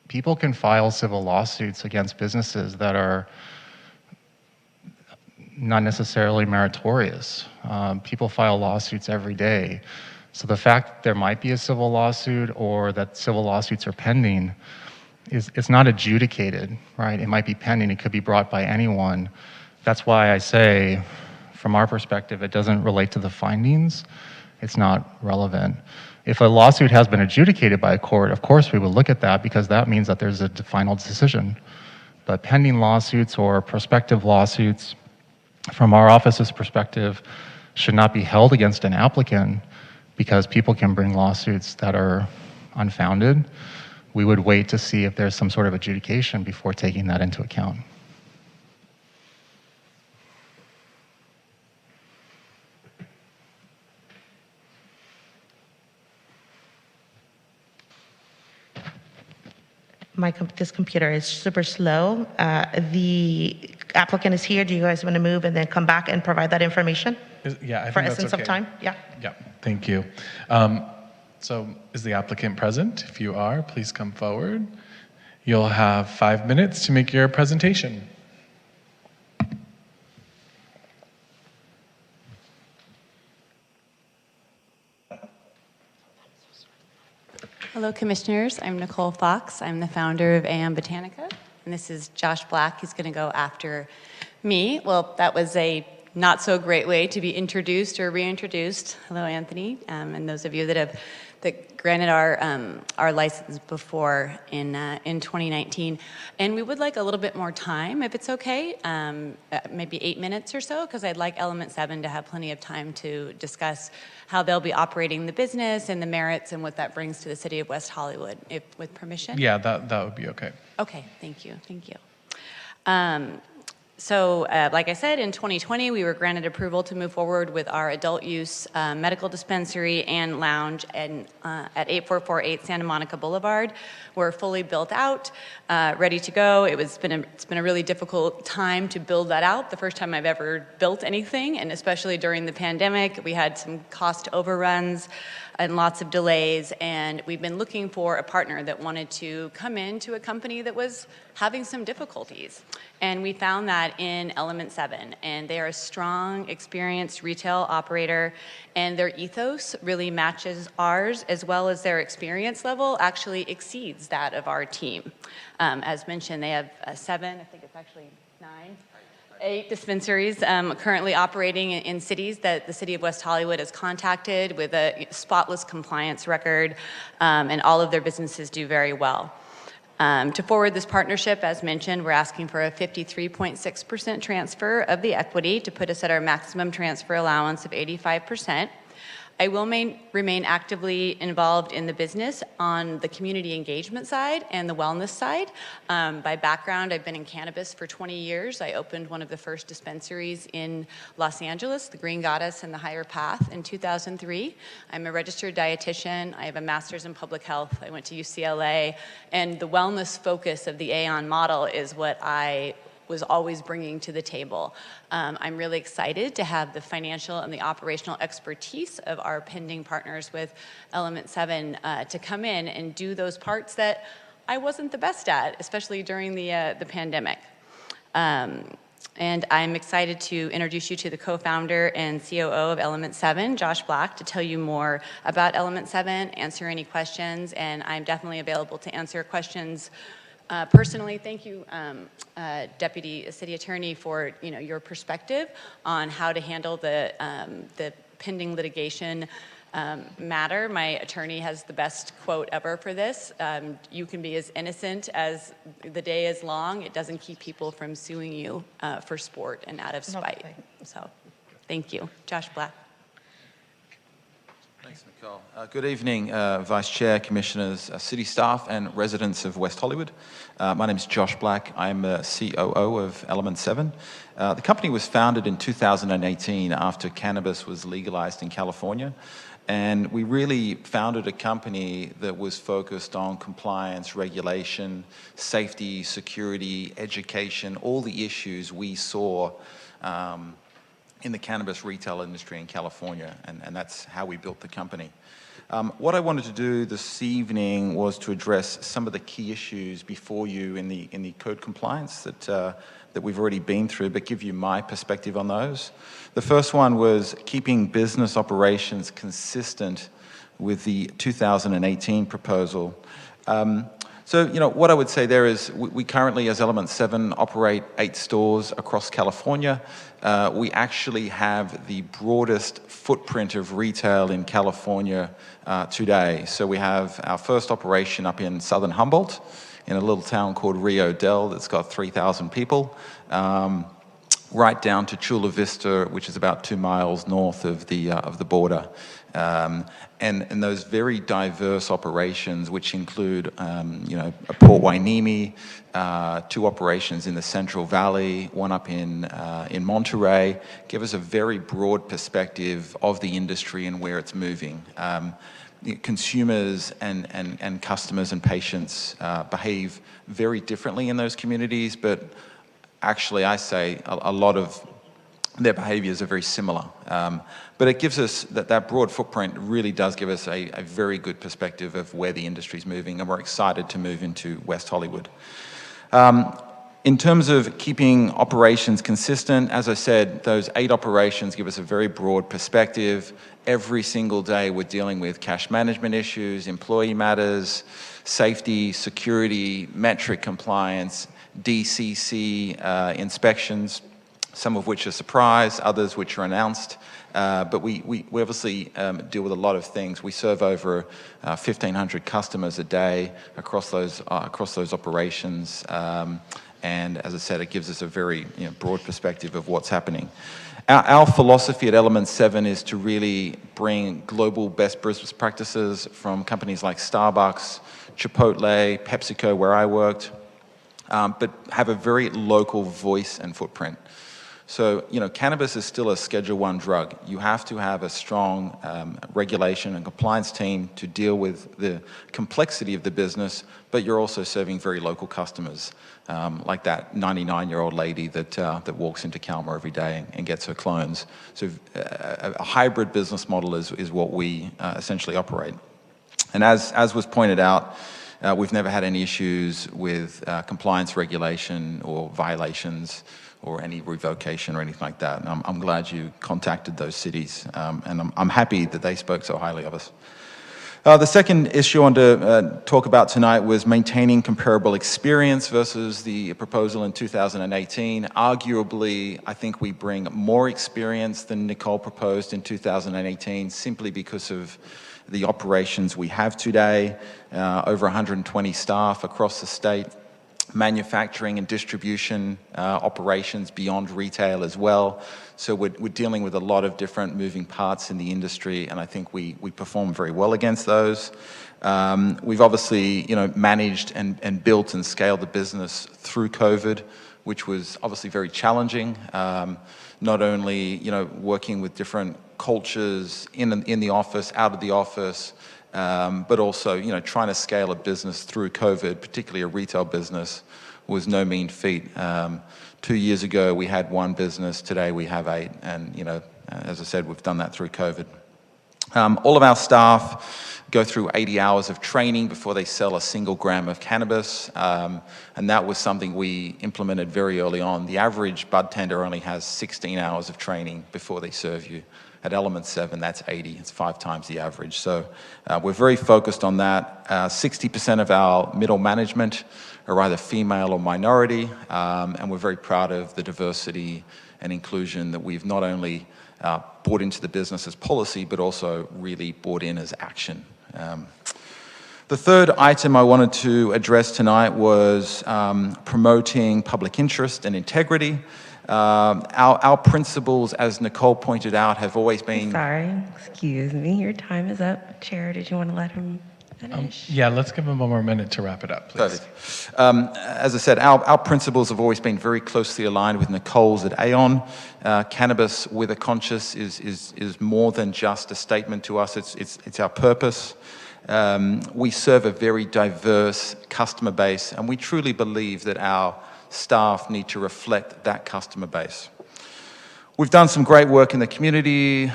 people can file civil lawsuits against businesses that are not necessarily meritorious. People file lawsuits every day. So the fact that there might be a civil lawsuit or that civil lawsuits are pending it's not adjudicated, right? It might be pending, it could be brought by anyone. That's why I say, from our perspective, it doesn't relate to the findings. It's not relevant. If a lawsuit has been adjudicated by a court, of course we would look at that because that means that there's a final decision. But pending lawsuits or prospective lawsuits, from our office's perspective, should not be held against an applicant because people can bring lawsuits that are unfounded. We would wait to see if there's some sort of adjudication before taking that into account. This computer is super slow. The applicant is here. Do you guys want to move and then come back and provide that information? Yeah, I think for that's essence okay. of time? Yeah. Yeah, thank you. So is the applicant present? If you are, please come forward. You'll have 5 minutes to make your presentation. Hello, Commissioners. I'm Nicole Fox. I'm the founder of AM Botanica, and this is Josh Black. He's going to go after me. Well, that was a not so great way to be introduced or reintroduced. Hello, Anthony, and those of you that granted our license before in 2019. And we would like a little bit more time, if it's okay, maybe 8 minutes or so, because I'd like Element 7 to have plenty of time to discuss how they'll be operating the business and the merits and what that brings to the city of West Hollywood, if with permission. Yeah, that would be okay. Okay, thank you, thank you. So, like I said, in 2020, we were granted approval to move forward with our adult use medical dispensary and lounge at 8448 Santa Monica Boulevard. We're fully built out, ready to go. It's been a really difficult time to build that out. The first time I've ever built anything, and especially during the pandemic, we had some cost overruns and lots of delays, and we've been looking for a partner that wanted to come into a company that was having some difficulties. And we found that in Element 7, and they are a strong, experienced retail operator, and their ethos really matches ours, as well as their experience level actually exceeds that of our team. As mentioned, they have 7, I think it's actually 9, 8 dispensaries currently operating in cities that the city of West Hollywood has contacted with a spotless compliance record, and all of their businesses do very well. To forward this partnership, as mentioned, we're asking for a 53.6% transfer of the equity to put us at our maximum transfer allowance of 85%. I will remain actively involved in the business on the community engagement side and the wellness side. By background, I've been in cannabis for 20 years. I opened one of the first dispensaries in Los Angeles, the Green Goddess and the Higher Path, in 2003. I'm a registered dietitian. I have a master's in public health. I went to UCLA, and the wellness focus of the Aon model is what I was always bringing to the table. I'm really excited to have the financial and the operational expertise of our pending partners with Element 7 to come in and do those parts that I wasn't the best at, especially during the pandemic. And I'm excited to introduce you to the co-founder and COO of Element 7, Josh Black, to tell you more about Element 7, answer any questions, and I'm definitely available to answer questions personally. Thank you, Deputy City Attorney, for your perspective on how to handle the pending litigation matter. My attorney has the best quote ever for this. You can be as innocent as the day is long. It doesn't keep people from suing you for sport and out of spite. So, thank you, Josh Black. Thanks, Nicole. Good evening, Vice Chair, Commissioners, City staff, and residents of West Hollywood. My name is Josh Black. I'm the COO of Element 7. The company was founded in 2018 after cannabis was legalized in California. And we really founded a company that was focused on compliance, regulation, safety, security, education, all the issues we saw in the cannabis retail industry in California, and that's how we built the company. What I wanted to do this evening was to address some of the key issues before you in the code compliance that we've already been through, but give you my perspective on those. The first one was keeping business operations consistent with the 2018 proposal. So, what I would say there is we currently, as Element 7, operate 8 stores across California. We actually have the broadest footprint of retail in California today. So we have our first operation up in southern Humboldt in a little town called Rio Del that's got 3,000 people, right down to Chula Vista, which is about 2 miles north of the border. And those very diverse operations, which include, Port Hueneme, 2 operations in the Central Valley, one up in Monterey, give us a very broad perspective of the industry and where it's moving. Consumers and customers and patients behave very differently in those communities, but actually I say a lot of their behaviors are very similar. But it gives us, that broad footprint really does give us a very good perspective of where the industry's moving, and we're excited to move into West Hollywood. In terms of keeping operations consistent, as I said, those 8 operations give us a very broad perspective. Every single day we're dealing with cash management issues, employee matters, safety, security, metric compliance, DCC inspections, some of which are surprise, others which are announced. But we obviously deal with a lot of things. We serve over 1,500 customers a day across those operations. And as I said, it gives us a very broad perspective of what's happening. Our philosophy at Element 7 is to really bring global best business practices from companies like Starbucks, Chipotle, PepsiCo, where I worked, but have a very local voice and footprint. So, cannabis is still a Schedule I drug. You have to have a strong regulation and compliance team to deal with the complexity of the business, but you're also serving very local customers, like that 99-year-old lady that walks into Calma every day and gets her clones. So a hybrid business model is what we essentially operate. And as was pointed out, we've never had any issues with compliance regulation or violations or any revocation or anything like that. And I'm glad you contacted those cities, and I'm happy that they spoke so highly of us. The second issue I wanted to talk about tonight was maintaining comparable experience versus the proposal in 2018. Arguably, I think we bring more experience than Nicole proposed in 2018, simply because of the operations we have today, over 120 staff across the state, manufacturing and distribution operations beyond retail as well. So we're dealing with a lot of different moving parts in the industry, and I think we perform very well against those. We've obviously managed and built and scaled the business through COVID, which was obviously very challenging. Not only working with different cultures in the office, out of the office, but also, trying to scale a business through COVID, particularly a retail business, was no mean feat. 2 years ago, we had 1 business. Today, we have 8. And, as I said, we've done that through COVID. All of our staff go through 80 hours of training before they sell a single gram of cannabis. And that was something we implemented very early on. The average bud tender only has 16 hours of training before they serve you. At Element 7, that's 80. It's 5 times the average. So we're very focused on that. 60% of our middle management are either female or minority, and we're very proud of the diversity and inclusion that we've not only brought into the business as policy, but also really brought in as action. The third item I wanted to address tonight was promoting public interest and integrity. Our principles, as Nicole pointed out, have always been... Sorry, excuse me, your time is up. Chair, did you want to let him finish? Yeah, let's give him one more minute to wrap it up, please. Perfect. As I said, our principles have always been very closely aligned with Nicole's at Aon. Cannabis with a conscience is more than just a statement to us. It's our purpose. We serve a very diverse customer base, and we truly believe that our staff need to reflect that customer base. We've done some great work in the community.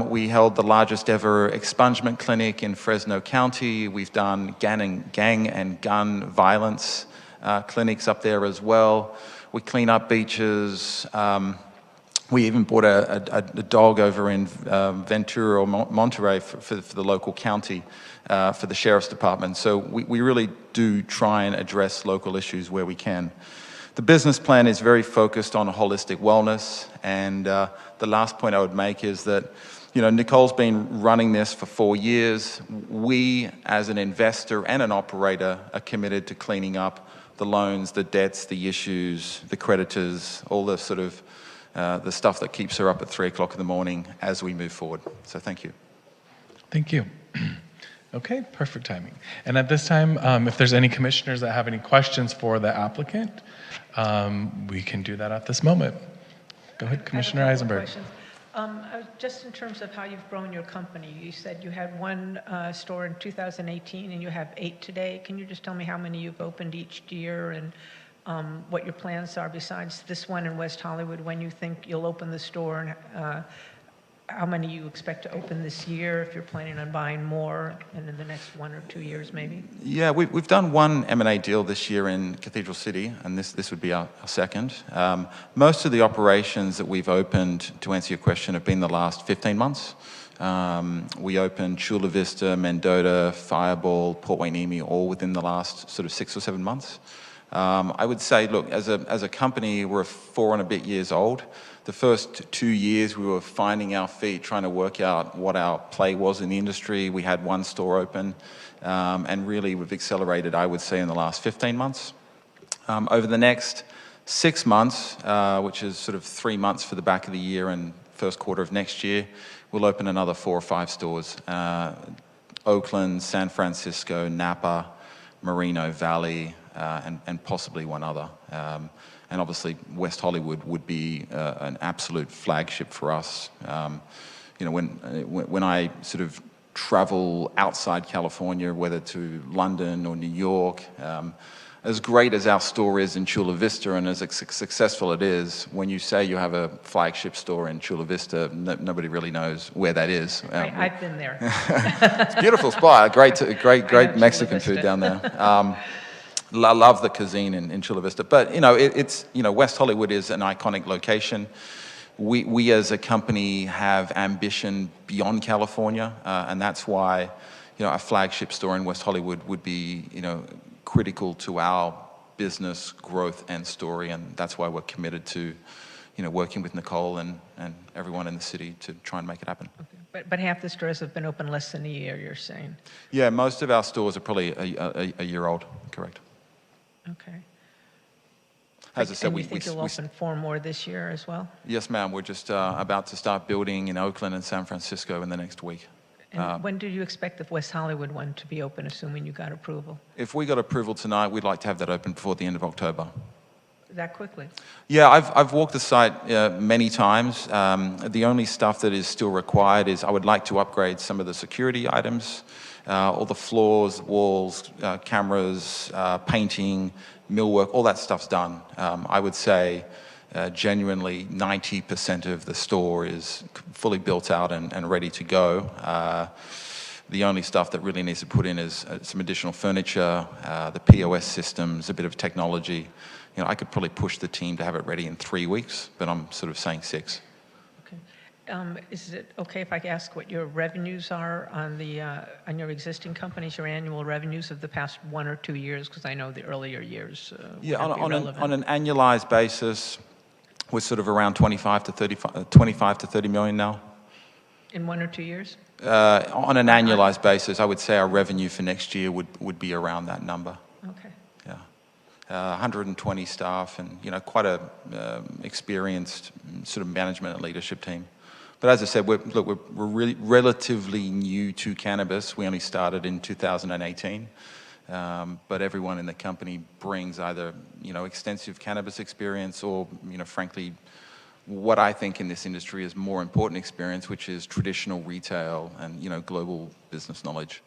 We held the largest ever expungement clinic in Fresno County. We've done gang and gun violence clinics up there as well. We clean up beaches. We even bought a dog over in Ventura or Monterey for the local county, for the sheriff's department. So we really do try and address local issues where we can. The business plan is very focused on holistic wellness, and the last point I would make is that, you know, Nicole's been running this for 4 years. We, as an investor and an operator, are committed to cleaning up the loans, the debts, the issues, the creditors, all the sort of the stuff that keeps her up at 3 o'clock in the morning as we move forward. So thank you. Thank you. Okay, perfect timing. And at this time, if there's any commissioners that have any questions for the applicant, we can do that at this moment. Go ahead, Commissioner Eisenberg. Just in terms of how you've grown your company, you said you had one store in 2018 and you have 8 today. Can you just tell me how many you've opened each year and what your plans are besides this one in West Hollywood, when you think you'll open the store, and how many you expect to open this year, if you're planning on buying more, and in the next 1 or 2 years maybe? Yeah, we've done one M&A deal this year in Cathedral City, and this would be our second. Most of the operations that we've opened, to answer your question, have been the last 15 months. We opened Chula Vista, Mendota, Fireball, Port Wainimi, all within the last sort of 6 or 7 months. I would say, look, as a company, we're 4 and a bit years old. The first 2 years, we were finding our feet, trying to work out what our play was in the industry. We had 1 store open, and really we've accelerated, I would say, in the last 15 months. Over the next 6 months, which is sort of 3 months for the back of the year and first quarter of next year, we'll open another 4 or 5 stores. Oakland, San Francisco, Napa, Moreno Valley, and possibly 1 other. And obviously, West Hollywood would be an absolute flagship for us. You know, when I sort of travel outside California, whether to London or New York, as great as our store is in Chula Vista and as successful it is, when you say you have a flagship store in Chula Vista, nobody really knows where that is. I've been there. It's a beautiful spot. Great Mexican food down there. I love the cuisine in Chula Vista, but you know, West Hollywood is an iconic location. We as a company have ambition beyond California, and that's why, you know, a flagship store in West Hollywood would be, you know, critical to our business growth and story, and that's why we're committed to, you know, working with Nicole and everyone in the city to try and make it happen. Okay. But half the stores have been open less than a year, you're saying? Yeah, most of our stores are probably a year old, correct. Okay. As I said, and you think you'll open 4 more this year as well? Yes, ma'am. We're just about to start building in Oakland and San Francisco in the next week. And when do you expect the West Hollywood one to be open, assuming you got approval? If we got approval tonight, we'd like to have that open before the end of October. That quickly? Yeah, I've walked the site many times. The only stuff that is still required is I would like to upgrade some of the security items. All the floors, walls, cameras, painting, millwork, all that stuff's done. I would say genuinely 90% of the store is fully built out and ready to go. The only stuff that really needs to put in is some additional furniture, the POS systems, a bit of technology. You know, I could probably push the team to have it ready in 3 weeks, but I'm sort of saying 6. Is it okay if I ask what your revenues are on your existing companies, your annual revenues of the past 1 or 2 years? Because I know the earlier years yeah, on an annualized basis, we're sort of around 25 to 30 million now. In 1 or 2 years? On an annualized basis, I would say our revenue for next year would be around that number. Okay. Yeah. 120 staff and, you know, quite a experienced sort of management and leadership team. But as I said, we're really relatively new to cannabis. We only started in 2018. But everyone in the company brings either, you know, extensive cannabis experience or, you know, frankly, what I think in this industry is more important experience, which is traditional retail and, you know, global business knowledge.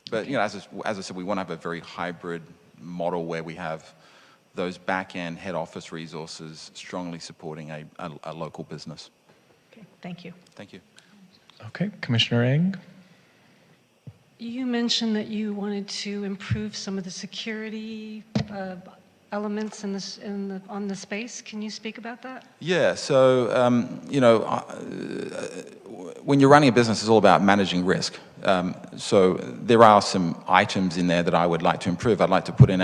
But, you know, as I said, we want to have a very hybrid model where we have those back-end head office resources strongly supporting a local business. Okay, thank you. Thank you. Okay, Commissioner Ng. You mentioned that you wanted to improve some of the security elements on the space. Can you speak about that? Yeah, so, when you're running a business, it's all about managing risk. So there are some items in there that I would like to improve. I'd like to put in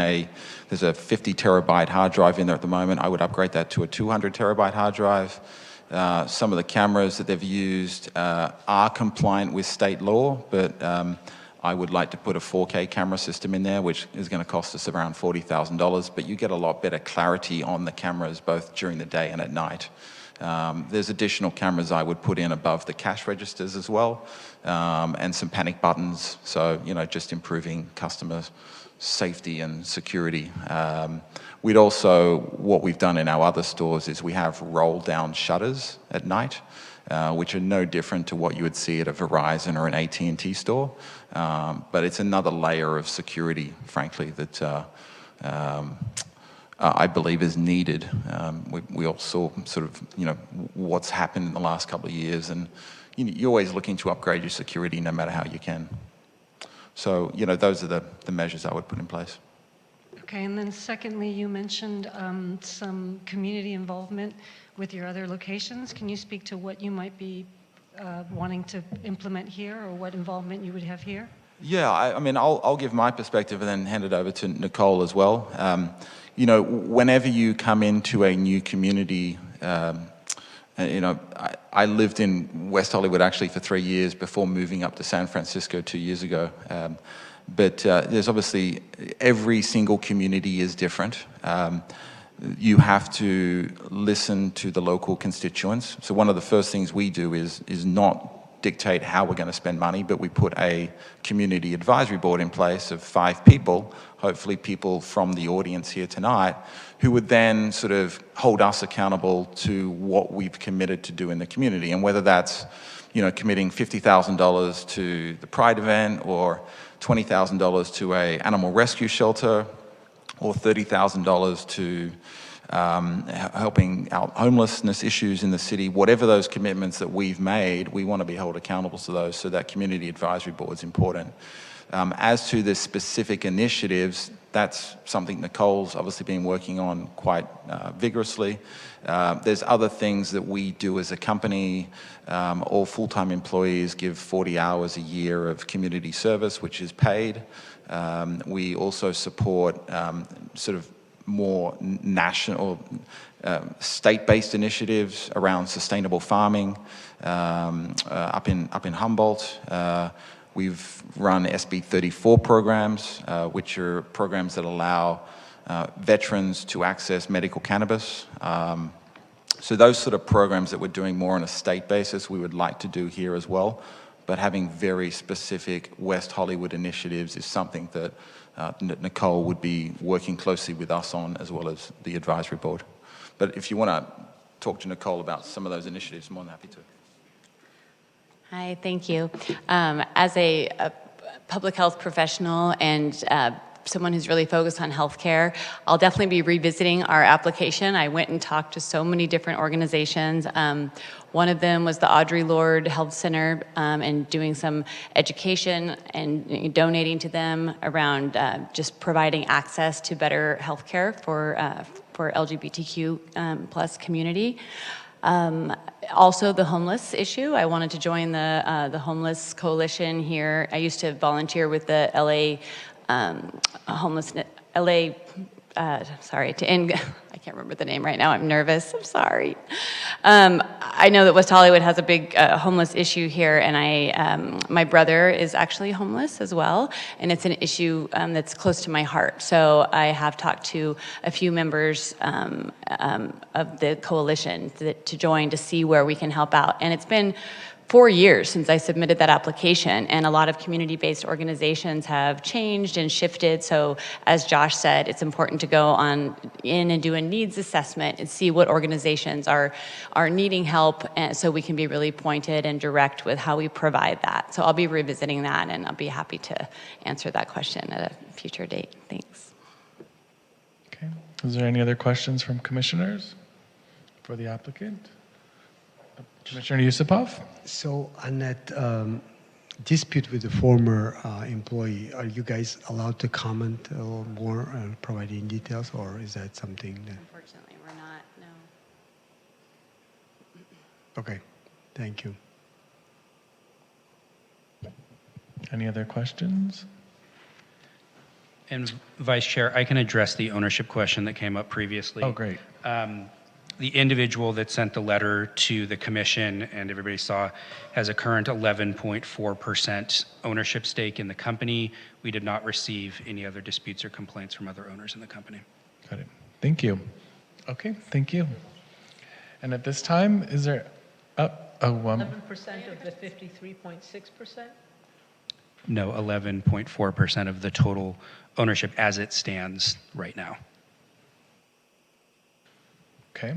there's a 50 terabyte hard drive in there at the moment. I would upgrade that to a 200 terabyte hard drive. Some of the cameras that they've used are compliant with state law, but I would like to put a 4K camera system in there, which is going to cost us around $40,000, but you get a lot better clarity on the cameras both during the day and at night. There's additional cameras I would put in above the cash registers as well, and some panic buttons, so, just improving customer safety and security. We'd also, what we've done in our other stores is we have roll-down shutters at night, which are no different to what you would see at a Verizon or an AT&T store. But it's another layer of security, frankly, that I believe is needed. We all saw sort of, what's happened in the last couple of years, and you're always looking to upgrade your security no matter how you can. So, those are the measures I would put in place. Okay, and then secondly, you mentioned some community involvement with your other locations. Can you speak to what you might be wanting to implement here, or what involvement you would have here? Yeah, I'll give my perspective and then hand it over to Nicole as well. Whenever you come into a new community, I lived in West Hollywood actually for 3 years before moving up to San Francisco 2 years ago. But there's obviously, every single community is different. You have to listen to the local constituents. So one of the first things we do is not dictate how we're going to spend money, but we put a community advisory board in place of 5 people, hopefully people from the audience here tonight, who would then sort of hold us accountable to what we've committed to do in the community. And whether that's, committing $50,000 to the Pride event, or $20,000 to an animal rescue shelter, or $30,000 to helping out homelessness issues in the city. Whatever those commitments that we've made, we want to be held accountable to those, so that community advisory board is important. As to the specific initiatives, that's something Nicole's obviously been working on quite vigorously. There's other things that we do as a company. All full-time employees give 40 hours a year of community service, which is paid. We also support sort of more national, state-based initiatives around sustainable farming up in Humboldt. We've run SB 34 programs, which are programs that allow veterans to access medical cannabis. So those sort of programs that we're doing more on a state basis, we would like to do here as well. But having very specific West Hollywood initiatives is something that Nicole would be working closely with us on, as well as the advisory board. But if you want to talk to Nicole about some of those initiatives, I'm more than happy to. Hi, thank you. As a public health professional and someone who's really focused on healthcare, I'll definitely be revisiting our application. I went and talked to so many different organizations. One of them was the Audre Lorde Health Center, and doing some education and donating to them around just providing access to better healthcare for LGBTQ plus community. Also the homeless issue. I wanted to join the homeless coalition here. I used to volunteer with the LA homelessness, I can't remember the name right now. I'm nervous. I'm sorry. I know that West Hollywood has a big homeless issue here, and my brother is actually homeless as well, and it's an issue that's close to my heart. So I have talked to a few members of the coalition to join to see where we can help out, and it's been 4 years since I submitted that application, and a lot of community-based organizations have changed and shifted. So as Josh said, it's important to go in and do a needs assessment and see what organizations are needing help, and so we can be really pointed and direct with how we provide that. So I'll be revisiting that, and I'll be happy to answer that question at a future date. Thanks. Okay. Is there any other questions from commissioners for the applicant? Commissioner Yusupov? So on that dispute with the former employee, are you guys allowed to comment a little more and provide any details, or is that something that? Unfortunately, we're not, no. Okay, thank you. Any other questions? And Vice Chair, I can address the ownership question that came up previously. Oh, great. The individual that sent the letter to the commission and everybody saw has a current 11.4% ownership stake in the company. We did not receive any other disputes or complaints from other owners in the company. Got it. Thank you. Okay, thank you. And at this time, is there 11% of the 53.6%? No, 11.4% of the total ownership as it stands right now. Okay.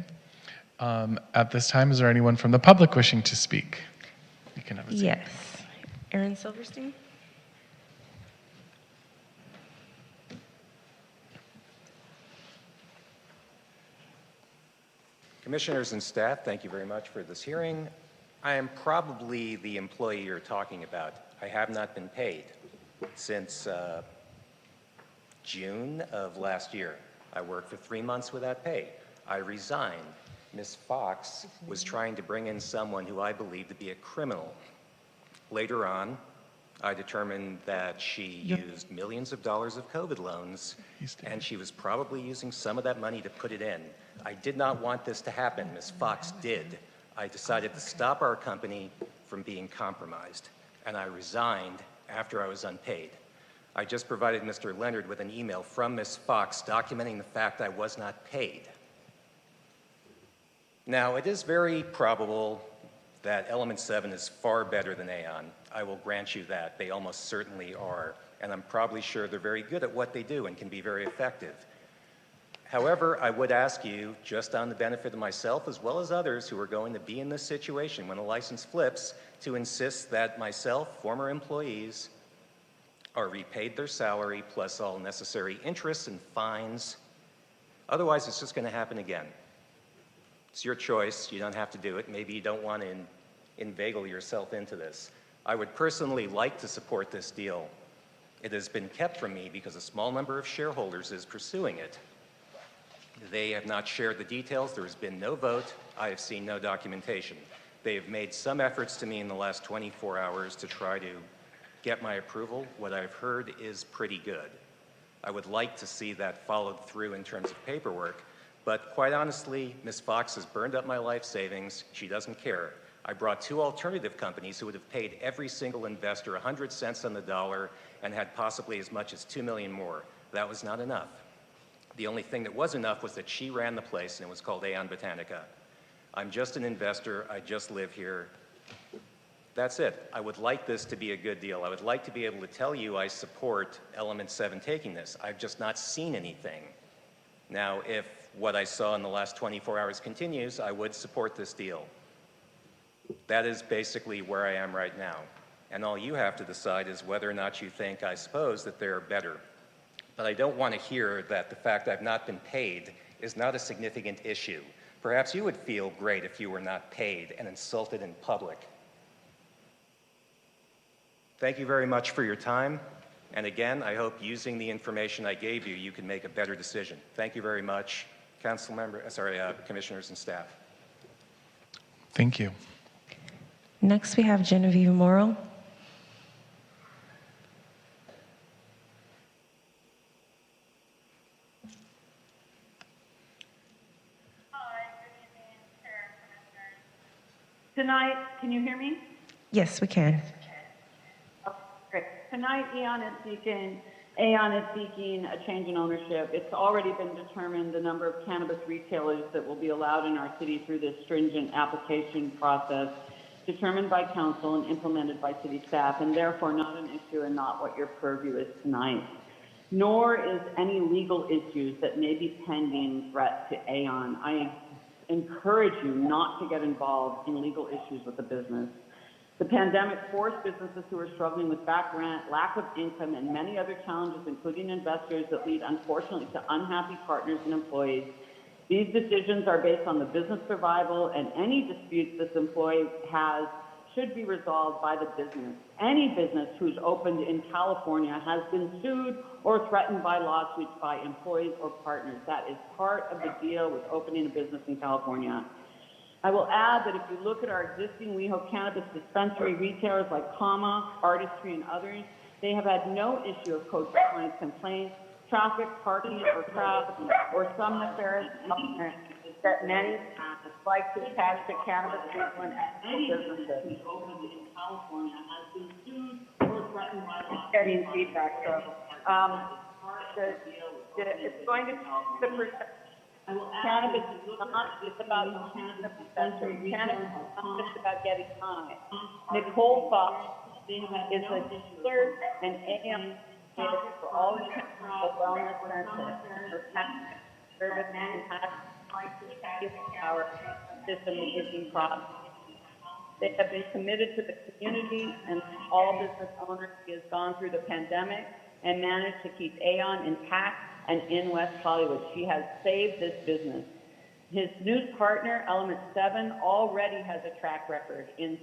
At this time, is there anyone from the public wishing to speak? You can have a seat. Yes. Aaron Silverstein? Commissioners and staff, thank you very much for this hearing. I am probably the employee you're talking about. I have not been paid since June of last year. I worked for 3 months without pay. I resigned. Ms. Fox was trying to bring in someone who I believed to be a criminal. Later on, I determined that she used millions of dollars of COVID loans, and she was probably using some of that money to put it in. I did not want this to happen. Ms. Fox did. I decided to stop our company from being compromised, and I resigned after I was unpaid. I just provided Mr. Leonard with an email from Ms. Fox documenting the fact I was not paid. Now, it is very probable that Element 7 is far better than Aon. I will grant you that. They almost certainly are. And I'm probably sure they're very good at what they do and can be very effective. However, I would ask you, just on the benefit of myself as well as others who are going to be in this situation when the license flips, to insist that myself, former employees, are repaid their salary plus all necessary interest and fines. Otherwise, it's just going to happen again. It's your choice. You don't have to do it. Maybe you don't want to inveigle yourself into this. I would personally like to support this deal. It has been kept from me because a small number of shareholders is pursuing it. They have not shared the details. There has been no vote. I have seen no documentation. They have made some efforts to me in the last 24 hours to try to get my approval. What I've heard is pretty good. I would like to see that followed through in terms of paperwork. But quite honestly, Ms. Fox has burned up my life savings. She doesn't care. I brought 2 alternative companies who would have paid every single investor 100 cents on the dollar and had possibly as much as $2 million more. That was not enough. The only thing that was enough was that she ran the place, and it was called Aon Botanica. I'm just an investor. I just live here. That's it. I would like this to be a good deal. I would like to be able to tell you I support Element 7 taking this. I've just not seen anything. Now, if what I saw in the last 24 hours continues, I would support this deal. That is basically where I am right now. And all you have to decide is whether or not you think, I suppose, that they're better. But I don't want to hear that the fact I've not been paid is not a significant issue. Perhaps you would feel great if you were not paid and insulted in public. Thank you very much for your time. And again, I hope using the information I gave you, you can make a better decision. Thank you very much, commissioners and staff. Thank you. Next, we have Genevieve Moral. Tonight, can you hear me? Yes, we can. Oh, great. Tonight, Aon is seeking a change in ownership. It's already been determined the number of cannabis retailers that will be allowed in our city through this stringent application process determined by council and implemented by city staff, and therefore not an issue and not what your purview is tonight. Nor is any legal issues that may be pending threat to Aon. I encourage you not to get involved in legal issues with the business. The pandemic forced businesses who are struggling with back rent, lack of income, and many other challenges, including investors, that lead, unfortunately, to unhappy partners and employees. These decisions are based on the business survival, and any disputes this employee has should be resolved by the business. Any business who's opened in California has been sued or threatened by lawsuits by employees or partners. That is part of the deal with opening a business in California. I will add that if you look at our existing WeHo cannabis dispensary retailers like Comma, Artistry, and others, they have had no issue of code complaints, traffic, parking, or crowds, or some nefarious element that many like to attach to cannabis people and ethical businesses. Getting feedback, so it's going to the cannabis is not just about cannabis dispensary. Cannabis is not just about getting high. Nicole Fox is a dealer and AM for all the wellness centers for service and our system making products. They have been committed to the community and all business owners. He has gone through the pandemic and managed to keep Aon intact and in West Hollywood. She has saved this business. His new partner, Element 7, already has a track record in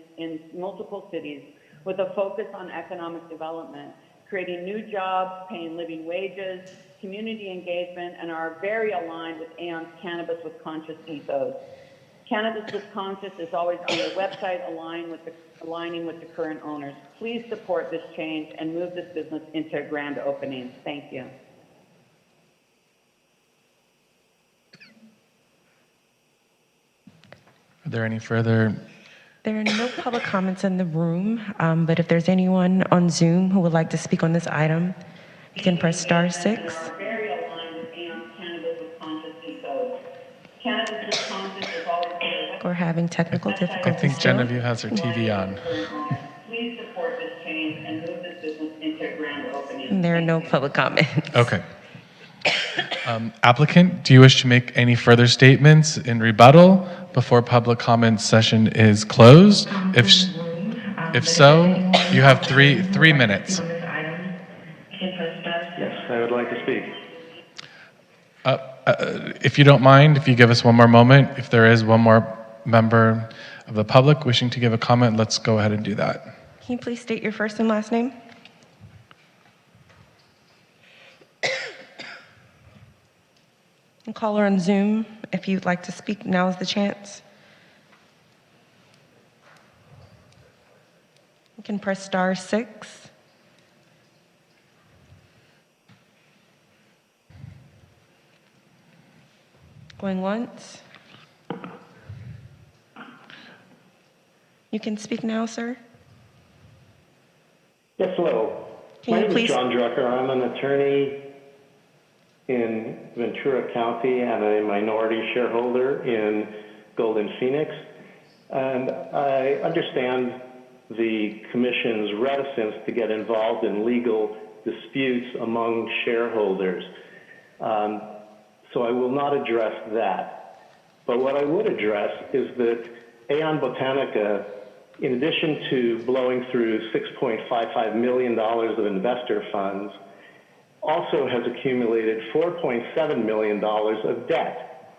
multiple cities with a focus on economic development, creating new jobs, paying living wages, community engagement, and are very aligned with Aon's Cannabis with Conscious ethos. Cannabis with Conscious is always on their website, aligning with the current owners. Please support this change and move this business into a grand opening. Thank you. Are there any further? There are no public comments in the room, but if there's anyone on Zoom who would like to speak on this item, you can press star 6. We're having technical difficulties. I think Genevieve has her TV on. Please support this change and move this business into a grand opening. And there are no public comments. Okay. Applicant, do you wish to make any further statements in rebuttal before public comment session is closed? If so, you have three minutes. Yes, I would like to speak. If you don't mind, if you give us one more moment, if there is one more member of the public wishing to give a comment, let's go ahead and do that. Can you please state your first and last name? And caller on Zoom, if you'd like to speak, now is the chance. You can press star 6. Going once. You can speak now, sir. Yes, hello. My name is John Drucker. I'm an attorney in Ventura County and a minority shareholder in Golden Phoenix. And I understand the Commission's reticence to get involved in legal disputes among shareholders. So I will not address that. But what I would address is that Aon Botanica, in addition to blowing through $6.55 million of investor funds, also has accumulated $4.7 million of debt.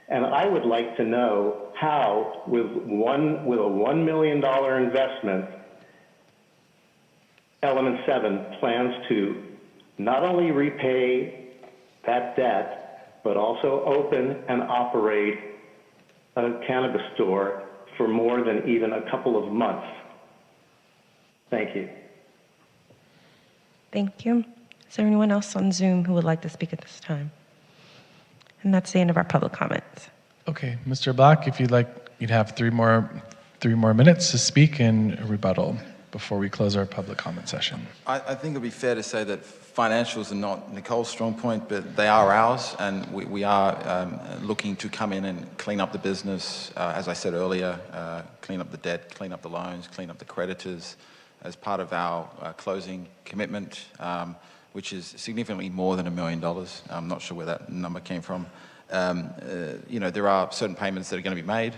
And I would like to know how, with a $1 million investment, Element 7 plans to not only repay that debt, but also open and operate a cannabis store for more than even a couple of months. Thank you. Thank you. Is there anyone else on Zoom who would like to speak at this time? And that's the end of our public comments. Okay, Mr. Black, if you'd like, you'd have three more minutes to speak in rebuttal before we close our public comment session. I think it would be fair to say that financials are not Nicole's strong point, but they are ours, and we are looking to come in and clean up the business, as I said earlier, clean up the debt, clean up the loans, clean up the creditors, as part of our closing commitment, which is significantly more than $1 million. I'm not sure where that number came from. You know, there are certain payments that are going to be made,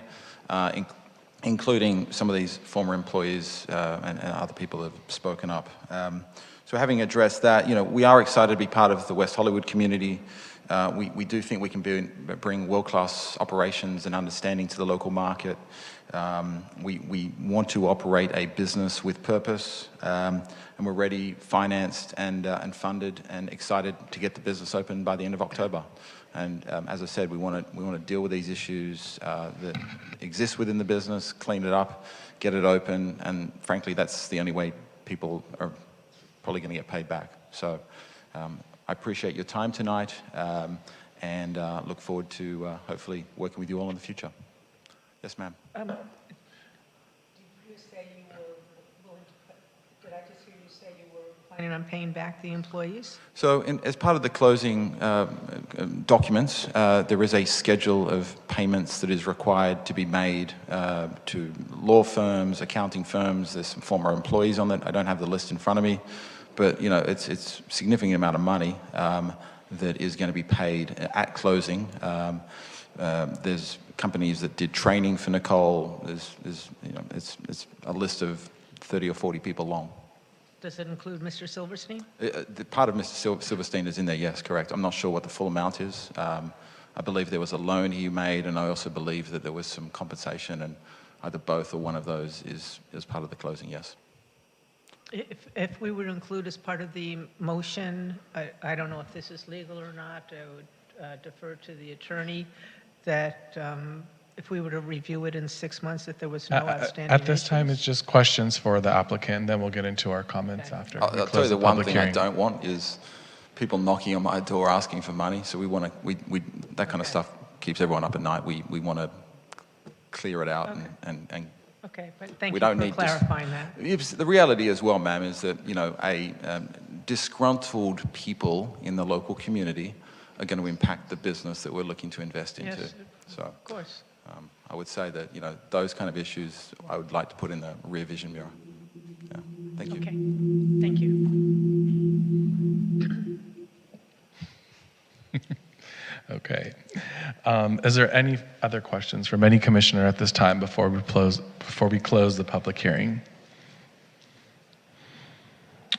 including some of these former employees and other people that have spoken up. So having addressed that, we are excited to be part of the West Hollywood community. We do think we can bring world-class operations and understanding to the local market. We want to operate a business with purpose, and we're ready, financed, and funded, and excited to get the business open by the end of October. And as I said, we want to deal with these issues that exist within the business, clean it up, get it open, and frankly, that's the only way people are probably going to get paid back. So I appreciate your time tonight, and look forward to hopefully working with you all in the future. Yes, ma'am. Did you say you were willing to, did I just hear you say you were planning on paying back the employees? So as part of the closing documents, there is a schedule of payments that is required to be made to law firms, accounting firms. There's some former employees on that. I don't have the list in front of me, but it's a significant amount of money that is going to be paid at closing. There's companies that did training for Nicole. It's a list of 30 or 40 people long. Does it include Mr. Silverstein? The part of Mr. Silverstein is in there, yes, correct. I'm not sure what the full amount is. I believe there was a loan he made, and I also believe that there was some compensation, and either both or one of those is part of the closing, yes. If we were to include as part of the motion, I don't know if this is legal or not, I would defer to the attorney, that if we were to review it in 6 months, that there was no outstanding At this issues. time, it's just questions for the applicant, and then we'll get into our comments after. I'll tell you the one thing I don't want is people knocking on my door asking for money. So we want to, that kind of stuff keeps everyone up at night. We want to clear it out and Okay, but thank we you don't for need clarifying that. The reality as well, ma'am, is that disgruntled people in the local community are going to impact the business that we're looking to invest into. Yes, so, of course. I would say that those kind of issues I would like to put in the rear vision mirror. Yeah. Thank you. Okay, thank you. Okay. Is there any other questions from any commissioner at this time before we close the public hearing?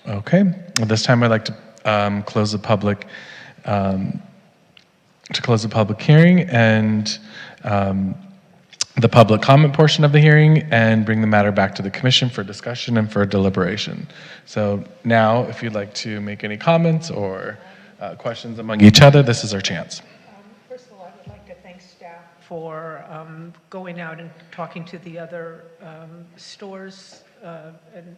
Okay. At this time, I'd like to close the public hearing and the public comment portion of the hearing, and bring the matter back to the commission for discussion and for deliberation. So now, if you'd like to make any comments or questions among each other, this is our chance. First of all, I would like to thank staff for going out and talking to the other stores and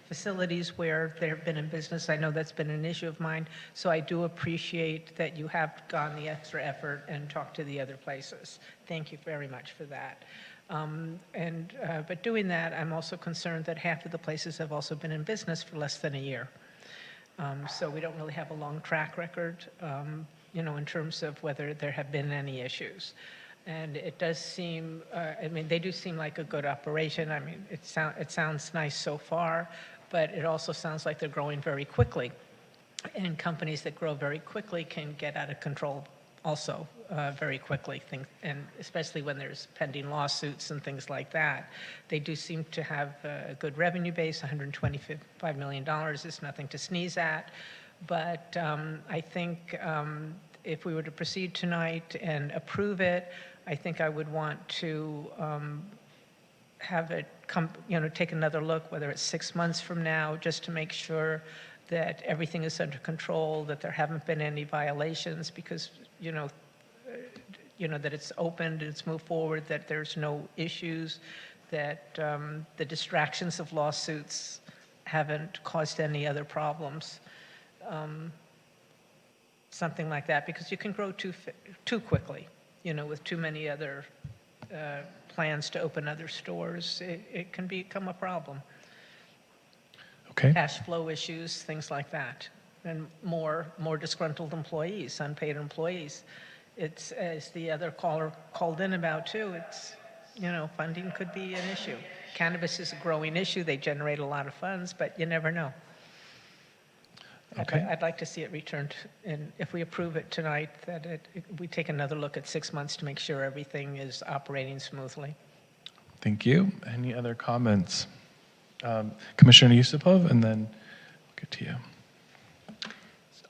facilities where they've been in business. I know that's been an issue of mine, so I do appreciate that you have gone the extra effort and talked to the other places. Thank you very much for that. But doing that, I'm also concerned that half of the places have also been in business for less than a year. So we don't really have a long track record, in terms of whether there have been any issues. And it does seem, they do seem like a good operation. It sounds nice so far, but it also sounds like they're growing very quickly. And companies that grow very quickly can get out of control also very quickly, and especially when there's pending lawsuits and things like that. They do seem to have a good revenue base. $125 million is nothing to sneeze at. But I think if we were to proceed tonight and approve it, I think I would want to have it come, take another look, whether it's 6 months from now, just to make sure that everything is under control, that there haven't been any violations, because, that it's opened, it's moved forward, that there's no issues, that the distractions of lawsuits haven't caused any other problems. Something like that, because you can grow too quickly, with too many other plans to open other stores. It can become a problem. Okay. Cash flow issues, things like that, and more disgruntled employees, unpaid employees. It's, as the other caller called in about too, it's, funding could be an issue. Cannabis is a growing issue. They generate a lot of funds, but you never know. Okay. I'd like to see it returned, and if we approve it tonight, that we take another look at 6 months to make sure everything is operating smoothly. Thank you. Any other comments? Commissioner Yusupov, and then we'll get to you.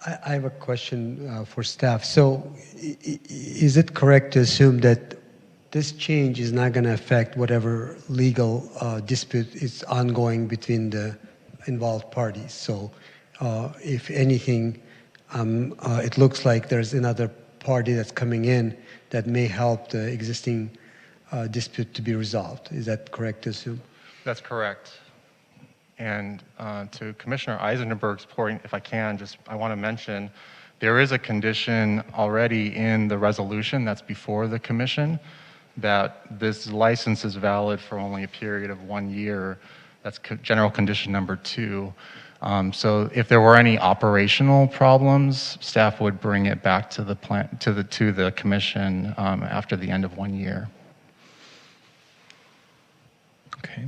I have a question for staff. So is it correct to assume that this change is not going to affect whatever legal dispute is ongoing between the involved parties? So if anything, it looks like there's another party that's coming in that may help the existing dispute to be resolved. Is that correct to assume? That's correct. And to Commissioner Eisenberg's point, if I can, I want to mention there is a condition already in the resolution that's before the commission that this license is valid for only a period of 1 year. That's general condition number 2. So if there were any operational problems, staff would bring it back to the commission after the end of 1 year. Okay.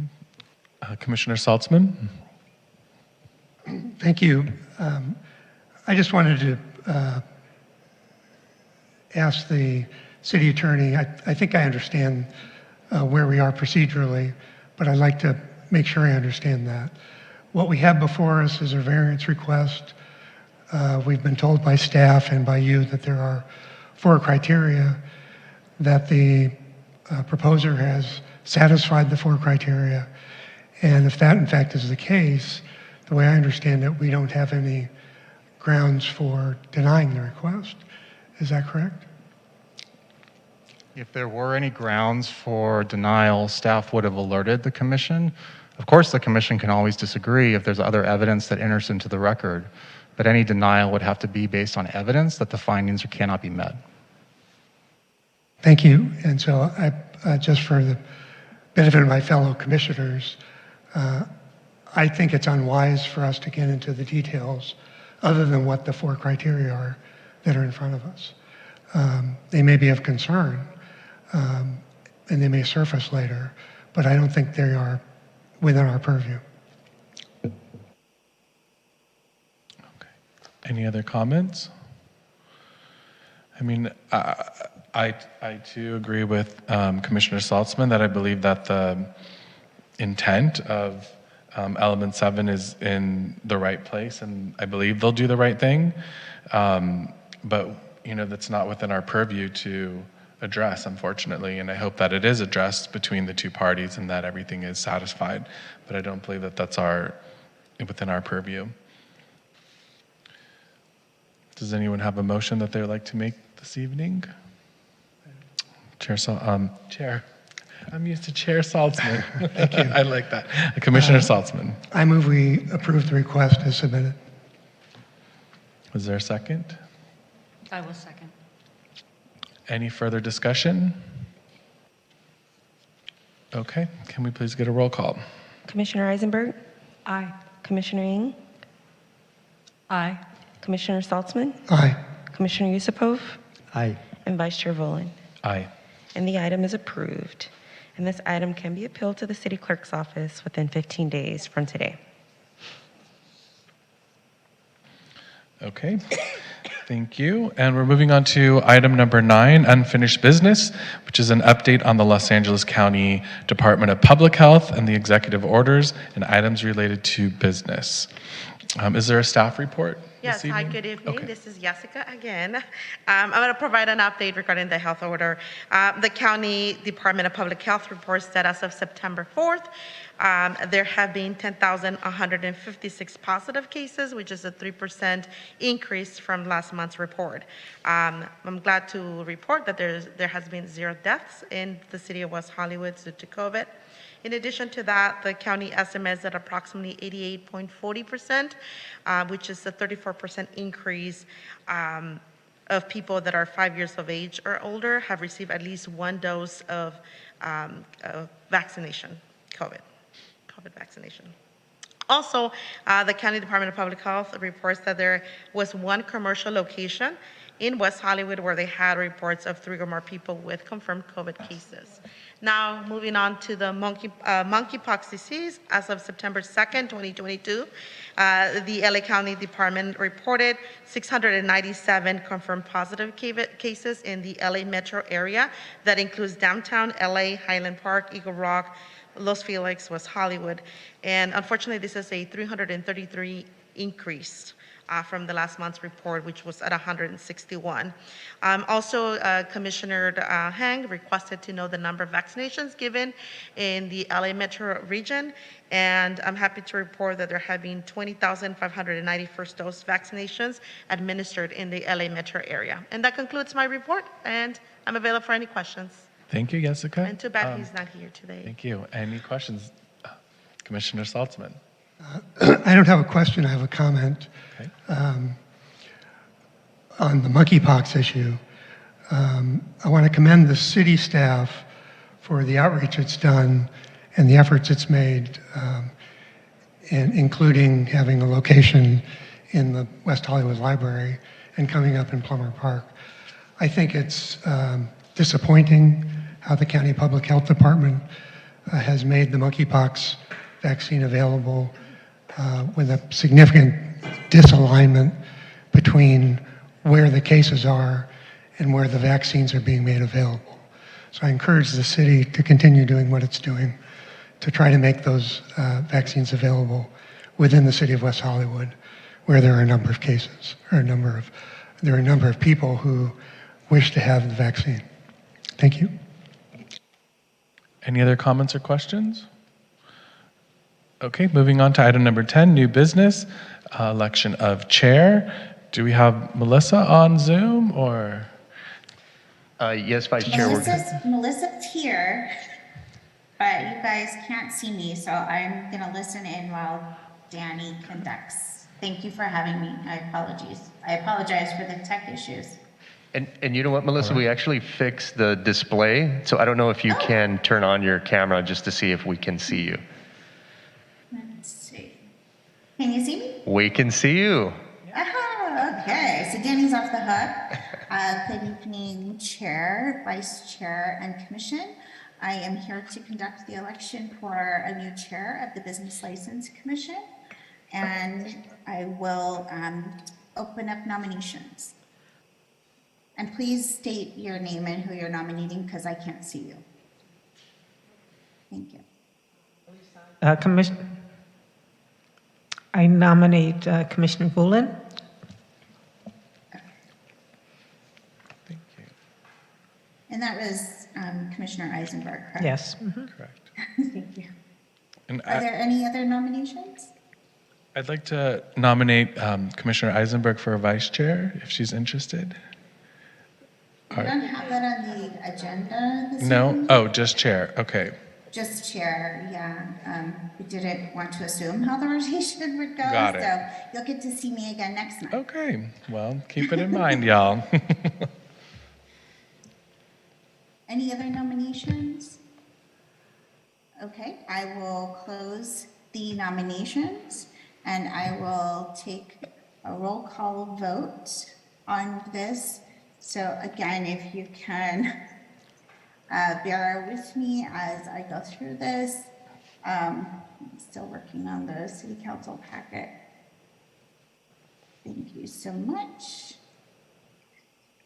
Commissioner Saltzman? Thank you. I just wanted to ask the city attorney, I think I understand where we are procedurally, but I'd like to make sure I understand that. What we have before us is a variance request. We've been told by staff and by you that there are 4 criteria, that the proposer has satisfied the 4 criteria. And if that in fact is the case, the way I understand it, we don't have any grounds for denying the request. Is that correct? If there were any grounds for denial, staff would have alerted the commission. Of course, the commission can always disagree if there's other evidence that enters into the record, but any denial would have to be based on evidence that the findings cannot be met. Thank you. And so just for the benefit of my fellow commissioners, I think it's unwise for us to get into the details other than what the 4 criteria are that are in front of us. They may be of concern, and they may surface later, but I don't think they are within our purview. Okay. Any other comments? I mean, I too agree with Commissioner Saltzman that I believe that the intent of element 7 is in the right place, and I believe they'll do the right thing. But that's not within our purview to address, unfortunately, and I hope that it is addressed between the 2 parties and that everything is satisfied. But I don't believe that that's within our purview. Does anyone have a motion that they would like to make this evening? Chair. I'm used to Chair Saltzman. Thank you. I like that. Commissioner Saltzman. I move we approve the request as submitted. Was there a second? I will second. Any further discussion? Okay, can we please get a roll call? Commissioner Eisenberg? Aye. Commissioner Ng? Aye. Commissioner Saltzman? Aye. Commissioner Yusupov? Aye. And Vice Chair Volin? Aye. And the item is approved. And this item can be appealed to the city clerk's office within 15 days from today. Okay, thank you. And we're moving on to item number 9, unfinished business, which is an update on the Los Angeles County Department of Public Health and the executive orders and items related to business. Is there a staff report? Yes, hi, good evening. Okay. This is Jessica again. I'm going to provide an update regarding the health order. The County Department of Public Health reports that as of September 4th, there have been 10,156 positive cases, which is a 3% increase from last month's report. I'm glad to report that there has been 0 deaths in the city of West Hollywood due to COVID. In addition to that, the county estimates that approximately 88.40%, which is a 34% increase of people that are 5 years of age or older, have received at least 1 dose of vaccination, COVID vaccination. Also, the County Department of Public Health reports that there was 1 commercial location in West Hollywood where they had reports of 3 or more people with confirmed COVID cases. Now, moving on to the monkeypox disease, as of September 2nd, 2022, the LA County Department reported 697 confirmed positive cases in the LA metro area. That includes downtown LA, Highland Park, Eagle Rock, Los Feliz, West Hollywood. And unfortunately, this is a 333 increase from the last month's report, which was at 161. Also, Commissioner Hang requested to know the number of vaccinations given in the LA metro region, and I'm happy to report that there have been 20,590 first dose vaccinations administered in the LA metro area. And that concludes my report, and I'm available for any questions. Thank you, Jessica. And too bad he's not here today. Thank you. Any questions? Commissioner Saltzman. I don't have a question, I have a comment. Okay. On the monkeypox issue. I want to commend the city staff for the outreach it's done and the efforts it's made, and including having a location in the West Hollywood Library and coming up in Plummer Park. I think it's disappointing how the County Public Health Department has made the monkeypox vaccine available with a significant disalignment between where the cases are and where the vaccines are being made available. So I encourage the city to continue doing what it's doing to try to make those vaccines available within the city of West Hollywood, where there are a number of cases, or there are a number of people who wish to have the vaccine. Thank you. Any other comments or questions? Okay, moving on to item number 10, new business, election of chair. Do we have Melissa on Zoom or? Yes, Vice Chair. Melissa's here, but you guys can't see me, so I'm going to listen in while Danny conducts. Thank you for having me. I apologize for the tech issues. And you know what, Melissa, we actually fixed the display, so I don't know if you can turn on your camera just to see if we can see you. Let's see. Can you see me? We can see you. Okay, so Danny's off the hook. Good evening, Chair, Vice Chair, and Commission. I am here to conduct the election for a new chair of the Business License Commission, and I will open up nominations. And please state your name and who you're nominating, because I can't see you. Thank you. I nominate Commissioner Woolen. And that was Commissioner Eisenberg, correct? Yes. Correct. Thank you. And Are there any other nominations? I'd like to nominate Commissioner Eisenberg for vice chair, if she's interested. I don't have that on the agenda this No? evening. Oh, just chair. Okay. Just chair, yeah. We didn't want to assume how the rotation would go. Got it. So you'll get to see me again next night. Okay. Well, keep it in mind, y'all. Any other nominations? Okay, I will close the nominations and I will take a roll call vote on this. So again, if you can bear with me as I go through this. I'm still working on the city council packet. Thank you so much.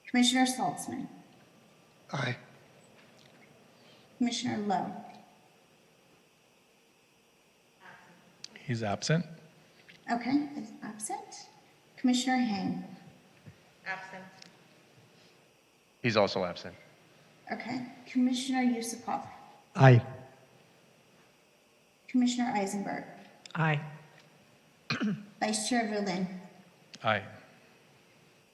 Commissioner Saltzman. Aye. Commissioner Lowe. He's absent. Okay, is absent. Commissioner Hang. Absent. He's also absent. Okay. Commissioner Yusupov. Aye. Commissioner Eisenberg. Aye. Vice Chair Rulin. Aye.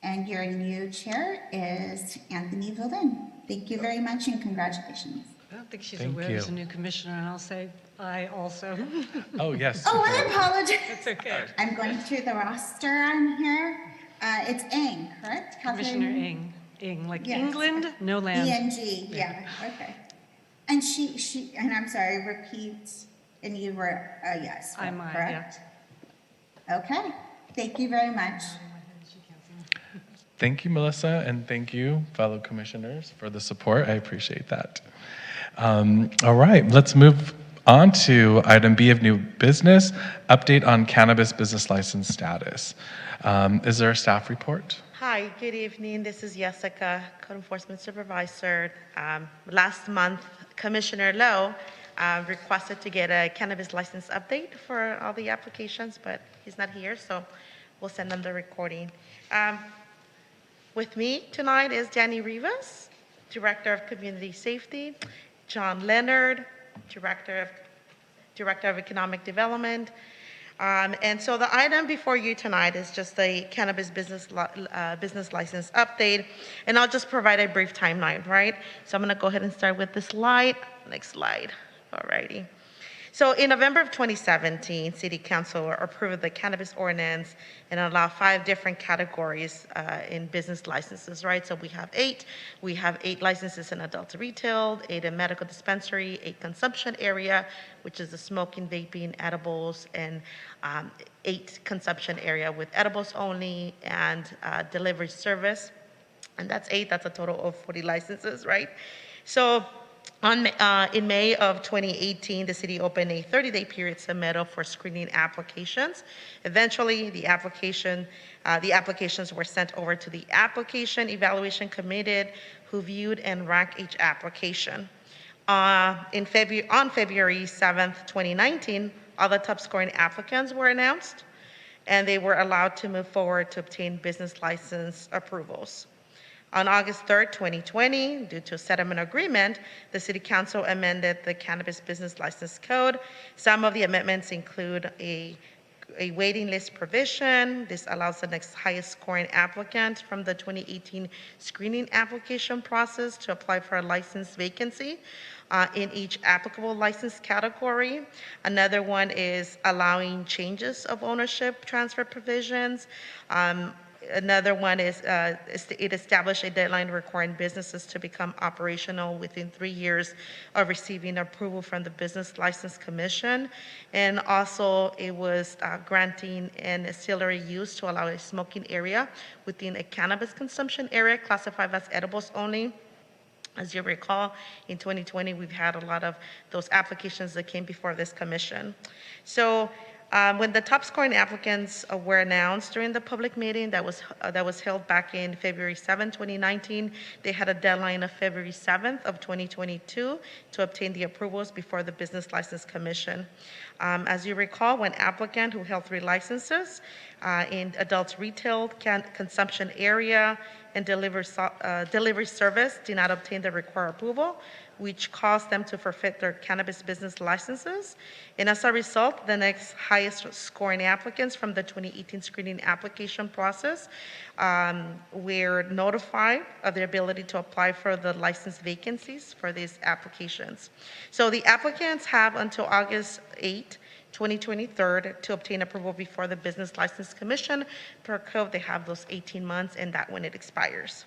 And your new chair is Anthony Rulin. Thank you very much and congratulations. I don't think she's Thank aware you. there's a new commissioner, and I'll say aye also. Oh, yes. Oh, I apologize. It's okay. I'm going through the roster on here. It's Eng, correct? Commissioner Catherine? Ing. Ing, like Yes. England, no land. ENG, yeah, okay. And she, and I'm sorry, repeat, and you were a yes, I'm aye, correct? Okay, thank you very much. Thank you, Melissa, and thank you, fellow commissioners, for the support. I appreciate that. All right, let's move on to item B of new business, update on cannabis business license status. Is there a staff report? Hi, good evening. This is Jessica, Code Enforcement Supervisor. Last month, Commissioner Lowe requested to get a cannabis license update for all the applications, but he's not here, so we'll send them the recording. With me tonight is Danny Rivas, Director of Community Safety, John Leonard, Director of Economic Development. And so the item before you tonight is just a cannabis business license update, and I'll just provide a brief timeline, right? So I'm going to go ahead and start with this slide. Next slide. All righty. So in November of 2017, City Council approved the cannabis ordinance and allowed 5 different categories in business licenses, right? So we have 8. We have 8 licenses in adult retail, 8 in medical dispensary, 8 consumption area, which is the smoking, vaping, edibles, and 8 consumption area with edibles only and delivery service. And that's 8. That's a total of 40 licenses, right? So in May of 2018, the city opened a 30-day period submittal for screening applications. Eventually, the applications were sent over to the Application Evaluation Committee, who viewed and ranked each application. On February 7th, 2019, all the top scoring applicants were announced, and they were allowed to move forward to obtain business license approvals. On August 3rd, 2020, due to a settlement agreement, the City Council amended the Cannabis Business License Code. Some of the amendments include a waiting list provision. This allows the next highest scoring applicant from the 2018 screening application process to apply for a license vacancy in each applicable license category. Another one is allowing changes of ownership transfer provisions. Another one is it established a deadline requiring businesses to become operational within 3 years of receiving approval from the Business License Commission. And also it was granting an ancillary use to allow a smoking area within a cannabis consumption area classified as edibles only. As you recall, in 2020, we've had a lot of those applications that came before this commission. So when the top scoring applicants were announced during the public meeting that was held back in February 7, 2019, they had a deadline of February 7th of 2022 to obtain the approvals before the Business License Commission. As you recall, one applicant who held 3 licenses in adult retail, consumption area, and delivery service did not obtain the required approval, which caused them to forfeit their cannabis business licenses. And as a result, the next highest scoring applicants from the 2018 screening application process were notified of their ability to apply for the license vacancies for these applications. So the applicants have until August 8, 2023 to obtain approval before the Business License Commission. Per code, they have those 18 months, and that when it expires.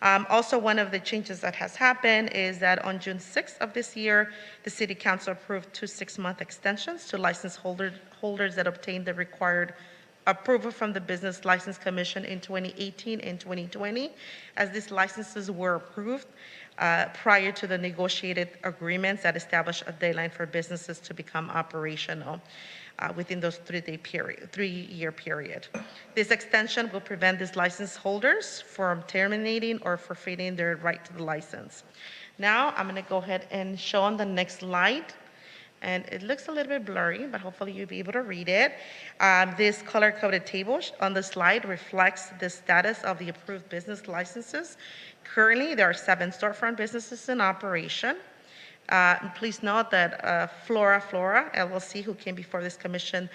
Also, one of the changes that has happened is that on June 6th of this year, the City Council approved 2 6-month extensions to license holders that obtained the required approval from the Business License Commission in 2018 and 2020, as these licenses were approved prior to the negotiated agreements that establish a deadline for businesses to become operational within those 3-year period. This extension will prevent these license holders from terminating or forfeiting their right to the license. Now, I'm going to go ahead and show on the next slide. And it looks a little bit blurry, but hopefully you'll be able to read it. This color-coded table on the slide reflects the status of the approved business licenses. Currently, there are 7 storefront businesses in operation. Please note that Flora LLC, who came before this commission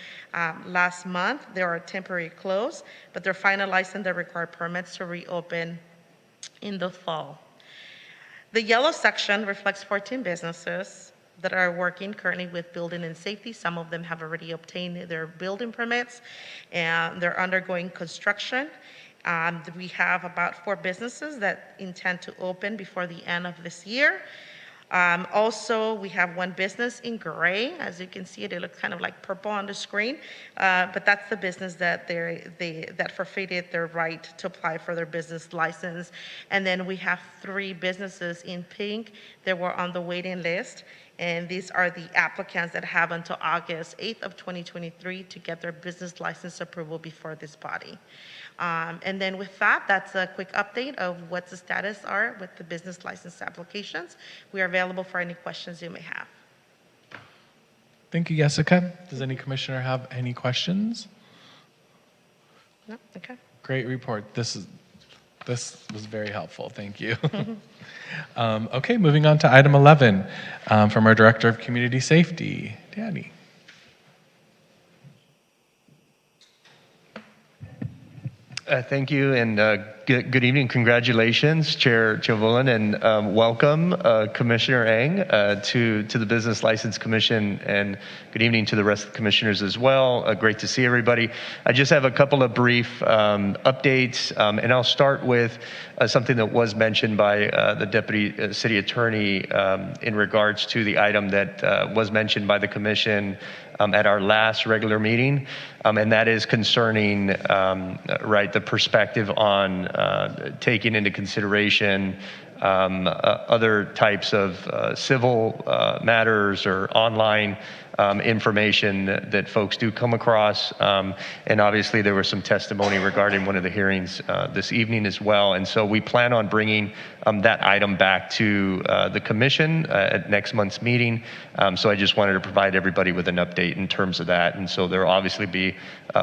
last month, they are temporarily closed, but they're finalizing the required permits to reopen in the fall. The yellow section reflects 14 businesses that are working currently with building and safety. Some of them have already obtained their building permits, and they're undergoing construction. We have about 4 businesses that intend to open before the end of this year. Also, we have one business in gray. As you can see it looks kind of like purple on the screen, but that's the business that that forfeited their right to apply for their business license. And then we have 3 businesses in pink that were on the waiting list. And these are the applicants that have until August 8th of 2023 to get their business license approval before this body. And then with that, that's a quick update of what the status are with the business license applications. We are available for any questions you may have. Thank you, Jessica. Does any commissioner have any questions? No? Okay. Great report. This was very helpful. Thank you. Okay, moving on to item 11 from our Director of Community Safety, Danny. Thank you, and good evening. Congratulations, Chair Bullen, and welcome, Commissioner Eng, to the Business License Commission, and good evening to the rest of the commissioners as well. Great to see everybody. I just have a couple of brief updates, and I'll start with something that was mentioned by the Deputy City Attorney in regards to the item that was mentioned by the Commission at our last regular meeting, and that is concerning the perspective on taking into consideration other types of civil matters or online information that folks do come across. And obviously there was some testimony regarding one of the hearings this evening as well. And so we plan on bringing that item back to the commission at next month's meeting. So I just wanted to provide everybody with an update in terms of that. And so there will obviously be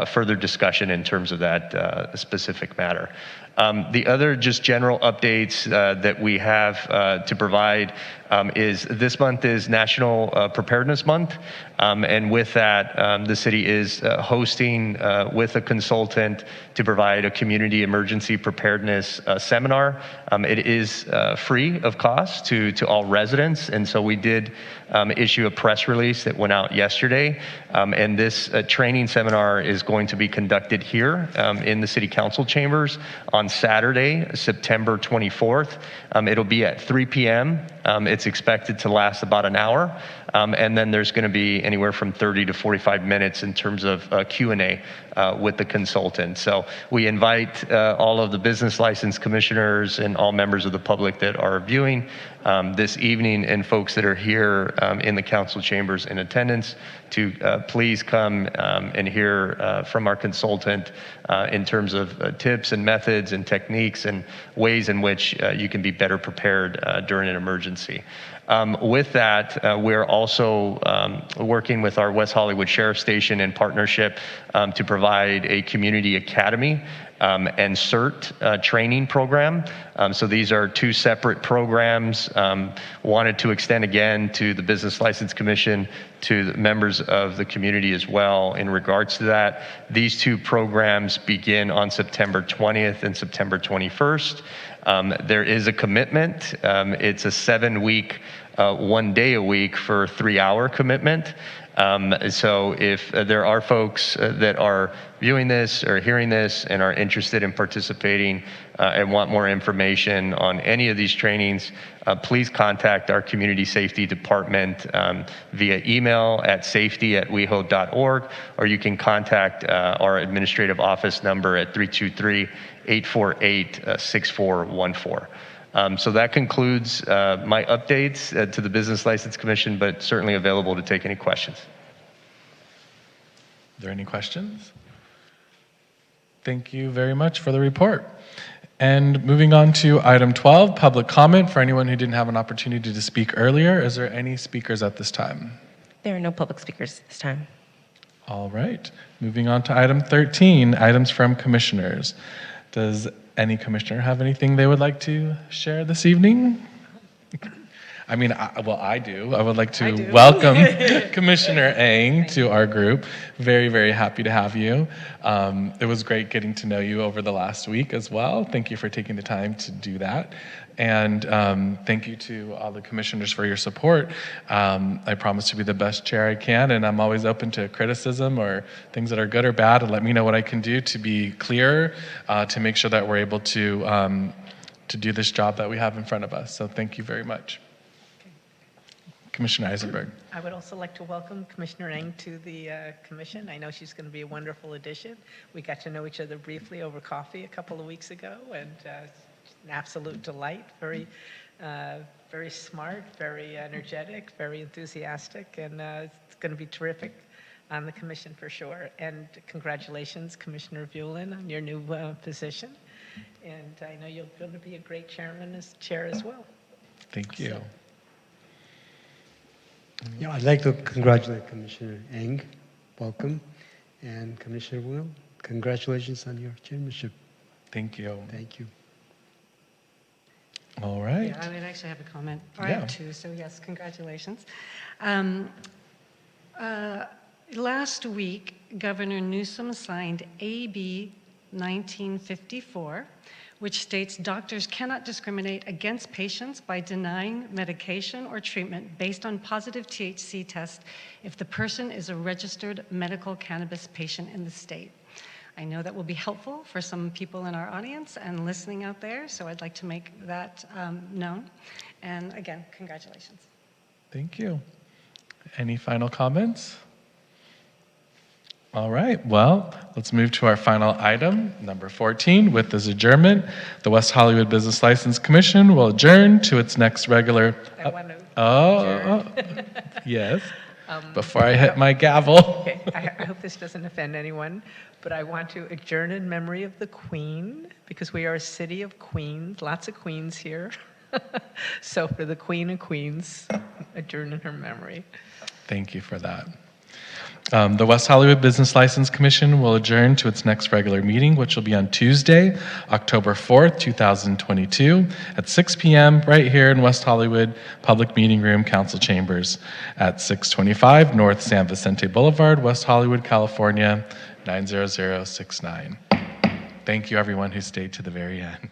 further discussion in terms of that specific matter. The other just general updates that we have to provide is this month is National Preparedness Month. And with that, the city is hosting with a consultant to provide a community emergency preparedness seminar. It is free of cost to all residents. And so we did issue a press release that went out yesterday. And this training seminar is going to be conducted here in the City Council chambers on Saturday, September 24th. It'll be at 3 p.m. It's expected to last about an hour. And then there's going to be anywhere from 30 to 45 minutes in terms of Q&A with the consultant. So we invite all of the business license commissioners and all members of the public that are viewing this evening and folks that are here in the council chambers in attendance to please come and hear from our consultant in terms of tips and methods and techniques and ways in which you can be better prepared during an emergency. With that, we're also working with our West Hollywood Sheriff Station in partnership to provide a community academy and CERT training program. So these are 2 separate programs. Wanted to extend again to the Business License Commission, to the members of the community as well in regards to that. These 2 programs begin on September 20th and September 21st. There is a commitment. It's a 7-week, 1 day a week for 3-hour commitment. So if there are folks that are viewing this or hearing this and are interested in participating and want more information on any of these trainings, please contact our community safety department via email at safety@weho.org, or you can contact our administrative office number at 323-848-6414. So that concludes my updates to the Business License Commission, but certainly available to take any questions. Are there any questions? Thank you very much for the report. And moving on to item 12, public comment for anyone who didn't have an opportunity to speak earlier. Is there any speakers at this time? There are no public speakers this time. All right. Moving on to item 13, items from commissioners. Does any commissioner have anything they would like to share this evening? I mean, I do. I would like to welcome Commissioner Eng to our group. Very, very happy to have you. It was great getting to know you over the last week as well. Thank you for taking the time to do that. And thank you to all the commissioners for your support. I promise to be the best chair I can, and I'm always open to criticism or things that are good or bad, and let me know what I can do to be clearer, to make sure that we're able to do this job that we have in front of us. So thank you very much. Commissioner Eisenberg. I would also like to welcome Commissioner Eng to the commission. I know she's going to be a wonderful addition. We got to know each other briefly over coffee a couple of weeks ago, and an absolute delight. Very smart, very energetic, very enthusiastic, and it's going to be terrific on the commission for sure. And congratulations, Commissioner Vuelin, on your new position. And I know you're going to be a great chair as well. Thank you. So, Yeah, I'd like to congratulate Commissioner Eng. Welcome. And Commissioner Will, congratulations on your chairmanship. Thank you. Thank you. All right. Yeah, I would actually have a comment. Or I Yeah. have two, so yes, congratulations. Last week, Governor Newsom signed AB 1954, which states doctors cannot discriminate against patients by denying medication or treatment based on positive THC test if the person is a registered medical cannabis patient in the state. I know that will be helpful for some people in our audience and listening out there, so I'd like to make that known. And again, congratulations. Thank you. Any final comments? All right, well, let's move to our final item, number 14. With this adjournment, the West Hollywood Business License Commission will adjourn to its next regular... I want to Yes, before I hit my gavel. Okay, I hope this doesn't offend anyone, but I want to adjourn in memory of the Queen, because we are a city of queens, lots of queens here. So for the Queen of Queens, adjourn in her memory. Thank you for that. The West Hollywood Business License Commission will adjourn to its next regular meeting, which will be on Tuesday, October 4th, 2022, at 6 p.m. right here in West Hollywood Public Meeting Room, Council Chambers, at 625 North San Vicente Boulevard, West Hollywood, California, 90069. Thank you, everyone who stayed to the very end.